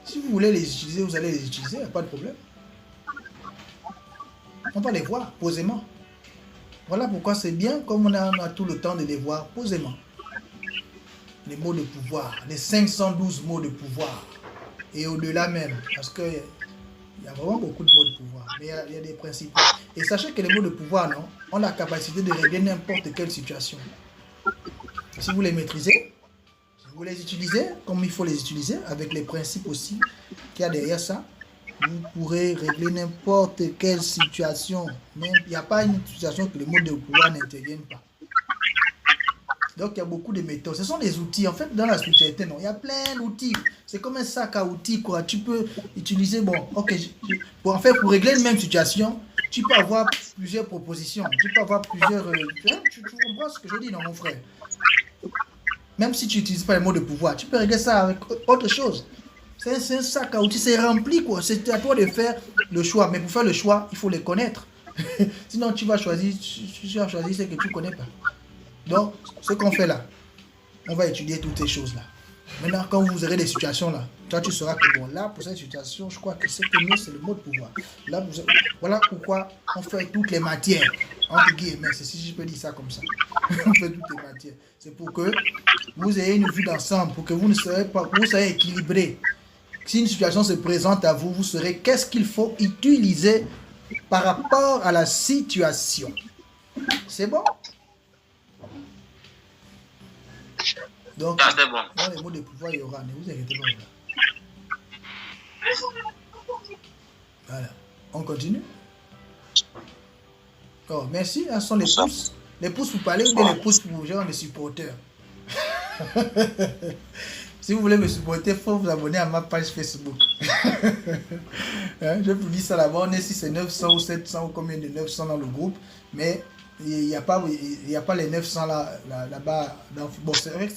Si vous voulez les utiliser, vous allez les utiliser, il n'y a pas de problème. On va les voir posément. Voilà pourquoi c'est bien, comme on a tout le temps de les voir posément. Les mots de pouvoir, les 512 mots de pouvoir. Et au-delà même, parce qu'il y a vraiment beaucoup de mots de pouvoir. Mais il y a des principes. Et sachez que les mots de pouvoir, non, ont la capacité de régler n'importe quelle situation. Si vous les maîtrisez, si vous les utilisez comme il faut les utiliser, avec les principes aussi qu'il y a derrière ça, vous pourrez régler n'importe quelle situation. Même, il n'y a pas une situation que les mots de pouvoir n'interviennent pas. Donc, il y a beaucoup de méthodes. Ce sont des outils. En fait, dans la spiritualité, non, il y a plein d'outils. C'est comme un sac à outils, quoi. Tu peux utiliser, bon, ok, en fait, pour régler une même situation, tu peux avoir plusieurs propositions. Tu peux avoir plusieurs... tu comprends ce que je dis, non, mon frère? Même si tu n'utilises pas les mots de pouvoir, tu peux régler ça avec autre chose. C'est un sac à outils, c'est rempli, quoi. C'est à toi de faire le choix. Mais pour faire le choix, il faut les connaître. Sinon, tu vas choisir ce que tu ne connais pas. Donc, ce qu'on fait là, on va étudier toutes ces choses-là. Maintenant, quand vous aurez des situations là, toi, tu sauras que bon, là, pour cette situation, je crois que ce que mieux, c'est le mot de pouvoir. Là, voilà pourquoi on fait toutes les matières. Entre guillemets, si je peux dire ça comme ça. On fait toutes les matières. C'est pour que vous ayez une vue d'ensemble, pour que vous ne soyez pas, vous soyez équilibré. Si une situation se présente à vous, vous saurez qu'est-ce qu'il faut utiliser par rapport à la situation. C'est bon? Donc, dans les mots de pouvoir, il y aura. Ne vous inquiétez pas. Voilà. On continue. Oh, merci. Ce sont les pouces. Les pouces pour parler ou bien les pouces pour genre mes supporters. Si vous voulez me supporter, il faut vous abonner à ma page Facebook. Je vous dis ça là-bas. On est si c'est 900 ou 700 ou combien de 900 dans le groupe. Mais il n'y a pas les 900 là-bas. Bon, c'est vrai que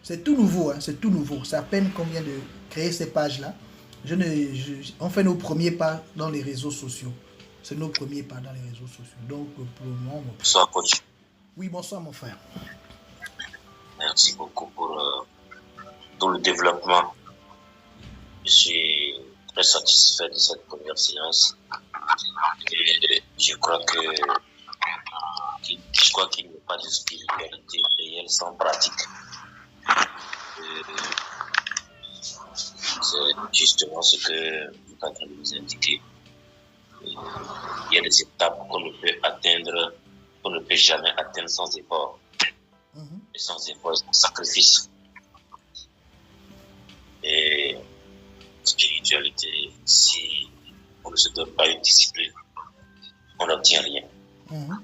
c'est tout nouveau. Hein, c'est tout nouveau. C'est à peine qu'on vient de créer ces pages-là. On fait nos premiers pas dans les réseaux sociaux. C'est nos premiers pas dans les réseaux sociaux. Donc, pour le moment... Bonsoir, coach. Oui, bonsoir, mon frère. Merci beaucoup pour tout le développement. Je suis très satisfait de cette première séance. Et je crois qu'il n'y a pas de spiritualité réelle sans pratique. C'est justement ce que vous êtes en train de nous indiquer. Il y a des étapes qu'on ne peut atteindre, qu'on ne peut jamais atteindre sans effort. Et sans effort, sans sacrifice. Et spiritualité, si on ne se donne pas une discipline, on n'obtient rien. Mhm.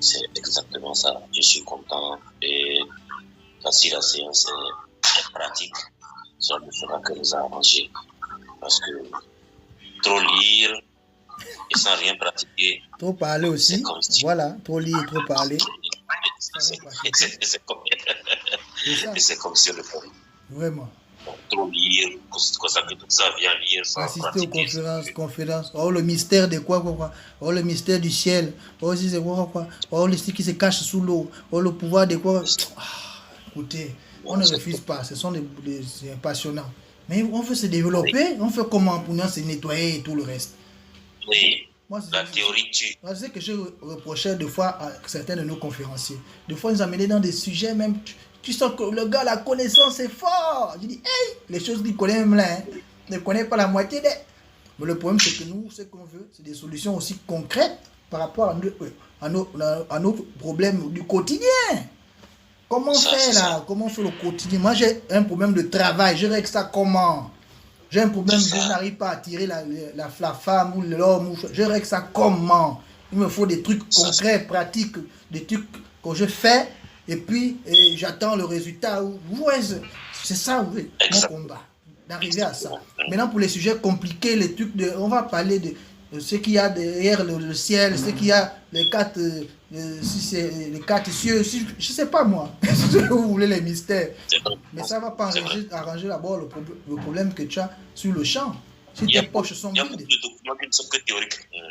C'est exactement ça. Je suis content et si la séance est pratique, ça ne fera que nous arranger. Parce que trop lire et sans rien pratiquer. Trop parler aussi. Voilà, trop lire et trop parler. C'est comme si le fond. Vraiment. Trop lire, comme ça que tout ça vient lire. Assister aux conférences. Oh, le mystère de quoi. Oh, le mystère du ciel. Oh, si c'est quoi. Oh, le style qui se cache sous l'eau. Oh, le pouvoir de quoi. Écoutez, on ne refuse pas. Ce sont des passionnants. Mais on veut se développer. On fait comment pour nous se nettoyer et tout le reste. Oui. Moi, la théorie tue. C'est ce que je reprochais des fois à certains de nos conférenciers. Des fois, ils nous amenaient dans des sujets même. Tu sens que le gars, la connaissance est fort. Je dis, hey, les choses qu'il connaît même là, hein, ne connaît pas la moitié des. Mais le problème, c'est que nous, ce qu'on veut, c'est des solutions aussi concrètes par rapport à nos problèmes du quotidien. Comment faire là? Comment faire le quotidien? Moi, j'ai un problème de travail. Je règle ça comment? J'ai un problème, je n'arrive pas à attirer la femme ou l'homme. Je règle ça comment? Il me faut des trucs concrets, pratiques, des trucs que je fais et puis j'attends le résultat. Ouais, c'est ça, oui, mon combat, d'arriver à ça. Maintenant, pour les sujets compliqués, les trucs on va parler de ce qu'il y a derrière le ciel, ce qu'il y a, les quatre, si c'est les quatre cieux, si, je ne sais pas moi, si vous voulez les mystères. Mais ça ne va pas arranger d'abord le problème que tu as sur le champ. Si tes poches sont vides.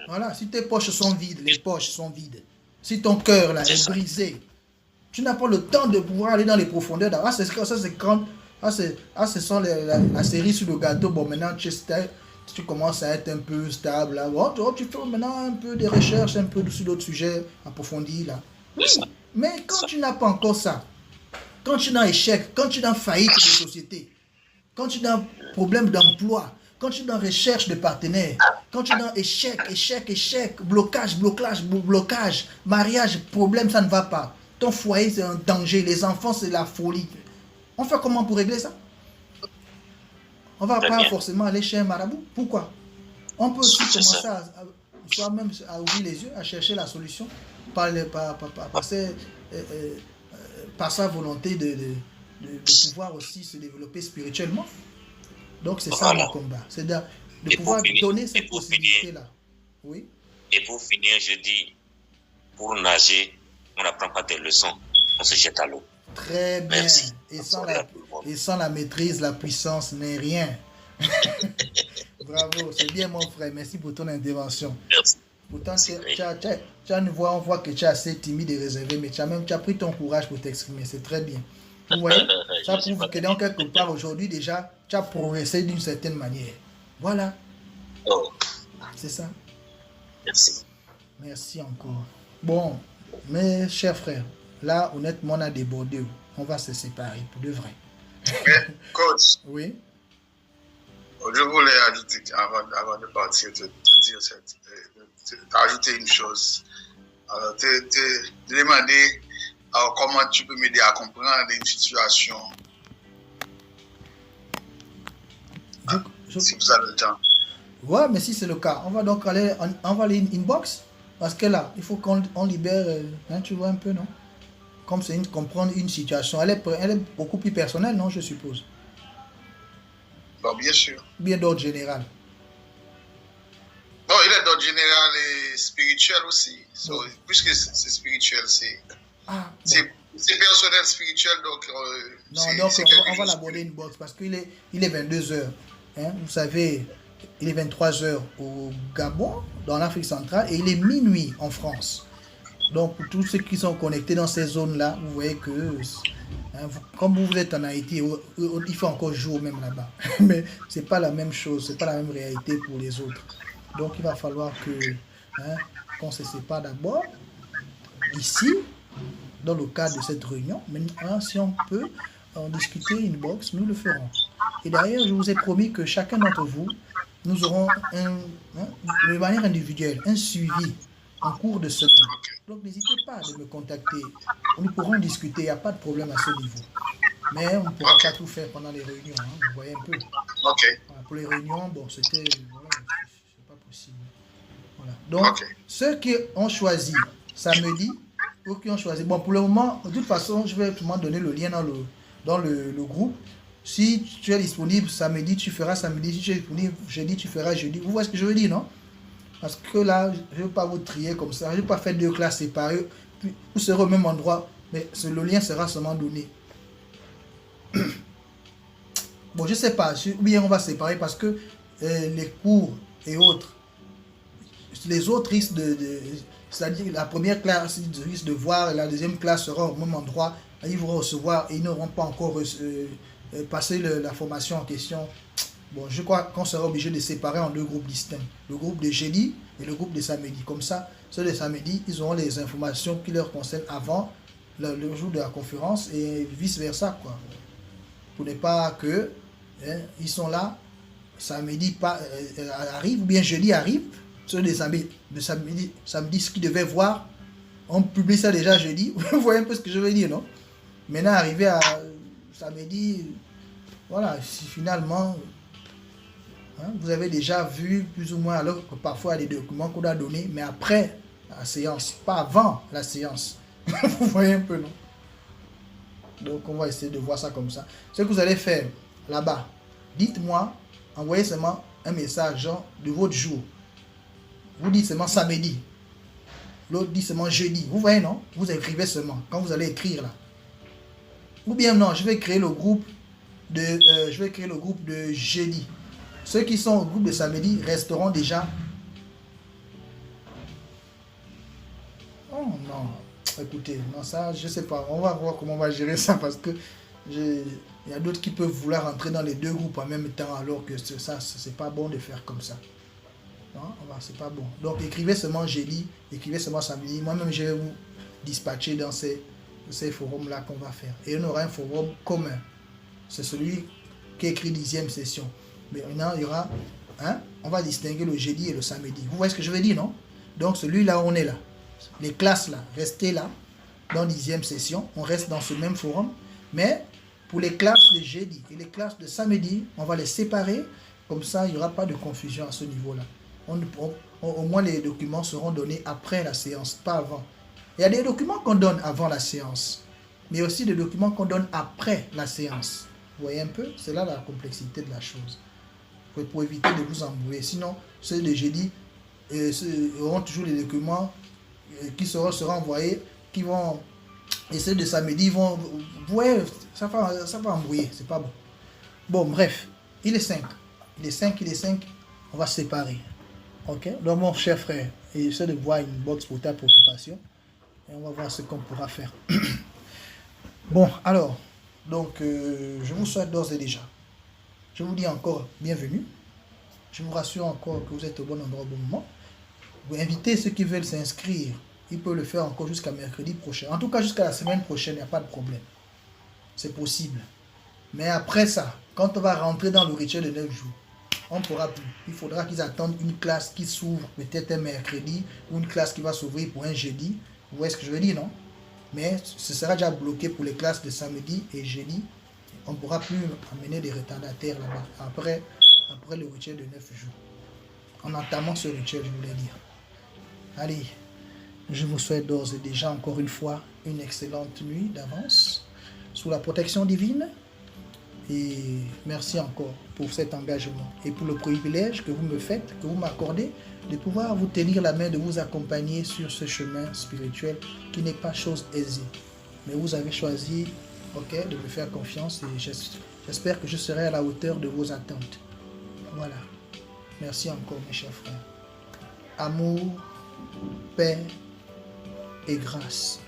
Voilà, si tes poches sont vides, les poches sont vides. Si ton cœur là est brisé, tu n'as pas le temps de pouvoir aller dans les profondeurs. Ah, c'est quand. Ce sont la série sur le gâteau. Bon, maintenant, tu commences à être un peu stable. Là. Bon, tu fais maintenant un peu des recherches, un peu sur d'autres sujets approfondis. Là. Oui, mais quand tu n'as pas encore ça, quand tu es dans échec, quand tu es dans faillite de société, quand tu es dans problème d'emploi, quand tu es dans recherche de partenaires, quand tu es dans échec, blocage, mariage, problème, ça ne va pas. Ton foyer, c'est un danger. Les enfants, c'est la folie. On fait comment pour régler ça? On ne va pas forcément aller chez un marabout. Pourquoi? On peut aussi commencer soi-même à ouvrir les yeux, à chercher la solution par sa volonté de pouvoir aussi se développer spirituellement. Donc c'est ça le combat. C'est de pouvoir donner cette possibilité-là. Oui. Et pour finir, je dis, pour nager, on n'apprend pas des leçons, on se jette à l'eau. Très bien. Merci. Et sans la maîtrise, la puissance n'est rien. Bravo, c'est bien mon frère. Merci pour ton intervention. Merci. Pourtant, on voit que tu es assez timide et réservé, mais tu as pris ton courage pour t'exprimer. C'est très bien. Vous voyez, ça prouve que dans quelque part aujourd'hui déjà, tu as progressé d'une certaine manière. Voilà. Oh. C'est ça. Merci. Merci encore. Bon, mes chers frères, là, honnêtement, on a débordé. On va se séparer pour de vrai. Coach. Oui. Je voulais ajouter, avant de partir, te dire ajouter une chose. Alors, te demander comment tu peux m'aider à comprendre une situation. Si vous avez le temps. Ouais, mais si c'est le cas, on va donc aller inbox. Parce que là, il faut qu'on libère, tu vois un peu, non? Comme c'est comprendre une situation. Elle est beaucoup plus personnelle, non, je suppose? Bon, bien sûr. Bien d'ordre général. Non, il est d'ordre général et spirituel aussi. So, puisque c'est spirituel, c'est personnel, spirituel, donc... on va l'aborder inbox parce qu'il est 22h. Hein, vous savez, il est 23h au Gabon, dans l'Afrique centrale, et il est minuit en France. Donc, pour tous ceux qui sont connectés dans ces zones-là, vous voyez que, comme vous êtes en Haïti, il fait encore jour même là-bas. Mais ce n'est pas la même chose, ce n'est pas la même réalité pour les autres. Donc, il va falloir qu'on se sépare d'abord, ici, dans le cadre de cette réunion. Maintenant, si on peut en discuter inbox, nous le ferons. Et d'ailleurs, je vous ai promis que chacun d'entre vous, nous aurons de manière individuelle un suivi en cours de semaine. Donc n'hésitez pas à me contacter. Nous pourrons discuter, il n'y a pas de problème à ce niveau. Mais on ne pourra pas tout faire pendant les réunions, vous voyez un peu. Voilà, pour les réunions, bon, c'était... Voilà, c'est pas possible. Voilà. Donc, ceux qui ont choisi samedi, ou qui ont choisi... Bon, pour le moment, de toute façon, je vais vraiment donner le lien dans le groupe. Si tu es disponible samedi, tu feras samedi. Si tu es disponible jeudi, tu feras jeudi. Vous voyez ce que je veux dire, non? Parce que là, je ne veux pas vous trier comme ça. Je ne veux pas faire 2 classes séparées. Puis, vous serez au même endroit. Mais le lien sera seulement donné. Bon, je ne sais pas. Ou bien on va séparer parce que les cours et autres, les autres risquent c'est-à-dire la première classe risque de voir, la deuxième classe sera au même endroit. Ils vont recevoir et ils n'auront pas encore passé la formation en question. Bon, je crois qu'on sera obligé de séparer en 2 groupes distincts. Le groupe de jeudi et le groupe de samedi. Comme ça, ceux de samedi, ils auront les informations qui leur concernent avant le jour de la conférence et vice-versa, quoi. Pour ne pas que ils sont là, samedi arrive, ou bien jeudi arrive, ceux de samedi, ce qu'ils devaient voir, on publie ça déjà jeudi. Vous voyez un peu ce que je veux dire, non? Maintenant, arrivé à samedi, voilà, si finalement, vous avez déjà vu plus ou moins, alors que parfois il y a des documents qu'on a donnés, mais après la séance, pas avant la séance. Vous voyez un peu, non? Donc, on va essayer de voir ça comme ça. Ce que vous allez faire là-bas, dites-moi, envoyez seulement un message genre, de votre jour. Vous dites seulement samedi. L'autre dit seulement jeudi. Vous voyez, non? Vous écrivez seulement. Quand vous allez écrire là. Ou bien non, je vais créer le groupe de jeudi. Ceux qui sont au groupe de samedi resteront déjà. Oh non. Écoutez, non, ça, je sais pas. On va voir comment on va gérer ça parce que il y a d'autres qui peuvent vouloir entrer dans les 2 groupes en même temps alors que ça, c'est pas bon de faire comme ça. Non, c'est pas bon. Donc, écrivez seulement jeudi, écrivez seulement samedi. Moi-même, je vais vous dispatcher dans ces forums-là qu'on va faire. Et on aura un forum commun. C'est celui qui écrit 10e session. Mais maintenant, il y aura, on va distinguer le jeudi et le samedi. Vous voyez ce que je veux dire, non? Donc, celui-là, on est là. Les classes là, restez là, dans 10e session, on reste dans ce même forum, mais pour les classes de jeudi et les classes de samedi, on va les séparer, comme ça il n'y aura pas de confusion à ce niveau-là. Au moins les documents seront donnés après la séance, pas avant. Il y a des documents qu'on donne avant la séance, mais aussi des documents qu'on donne après la séance. Vous voyez un peu? C'est là la complexité de la chose. Pour éviter de vous embrouiller. Sinon, ceux de jeudi auront toujours les documents qui seront envoyés, qui vont, et ceux de samedi, ils vont, ouais, ça va embrouiller, c'est pas bon. Bon, bref, il est 5, on va se séparer, ok? Donc mon cher frère, essaie de voir une box pour ta préoccupation, et on va voir ce qu'on pourra faire. Bon, alors, donc, je vous souhaite d'ores et déjà, je vous dis encore bienvenue, je vous rassure encore que vous êtes au bon endroit au bon moment. Vous invitez ceux qui veulent s'inscrire. Ils peuvent le faire encore jusqu'à mercredi prochain. En tout cas, jusqu'à la semaine prochaine, il n'y a pas de problème. C'est possible. Mais après ça, quand on va rentrer dans le rituel de 9 jours, on ne pourra plus. Il faudra qu'ils attendent une classe qui s'ouvre peut-être un mercredi ou une classe qui va s'ouvrir pour un jeudi. Vous voyez ce que je veux dire, non? Mais ce sera déjà bloqué pour les classes de samedi et jeudi. On ne pourra plus amener des retardataires là-bas après le rituel de 9 jours. En entamant ce rituel, je voulais dire. Allez, je vous souhaite d'ores et déjà encore une fois une excellente nuit d'avance sous la protection divine. Et merci encore pour cet engagement et pour le privilège que vous me faites, que vous m'accordez, de pouvoir vous tenir la main, de vous accompagner sur ce chemin spirituel qui n'est pas chose aisée. Mais vous avez choisi, de me faire confiance et j'espère que je serai à la hauteur de vos attentes. Voilà. Merci encore, mes chers frères. Amour, paix et grâce.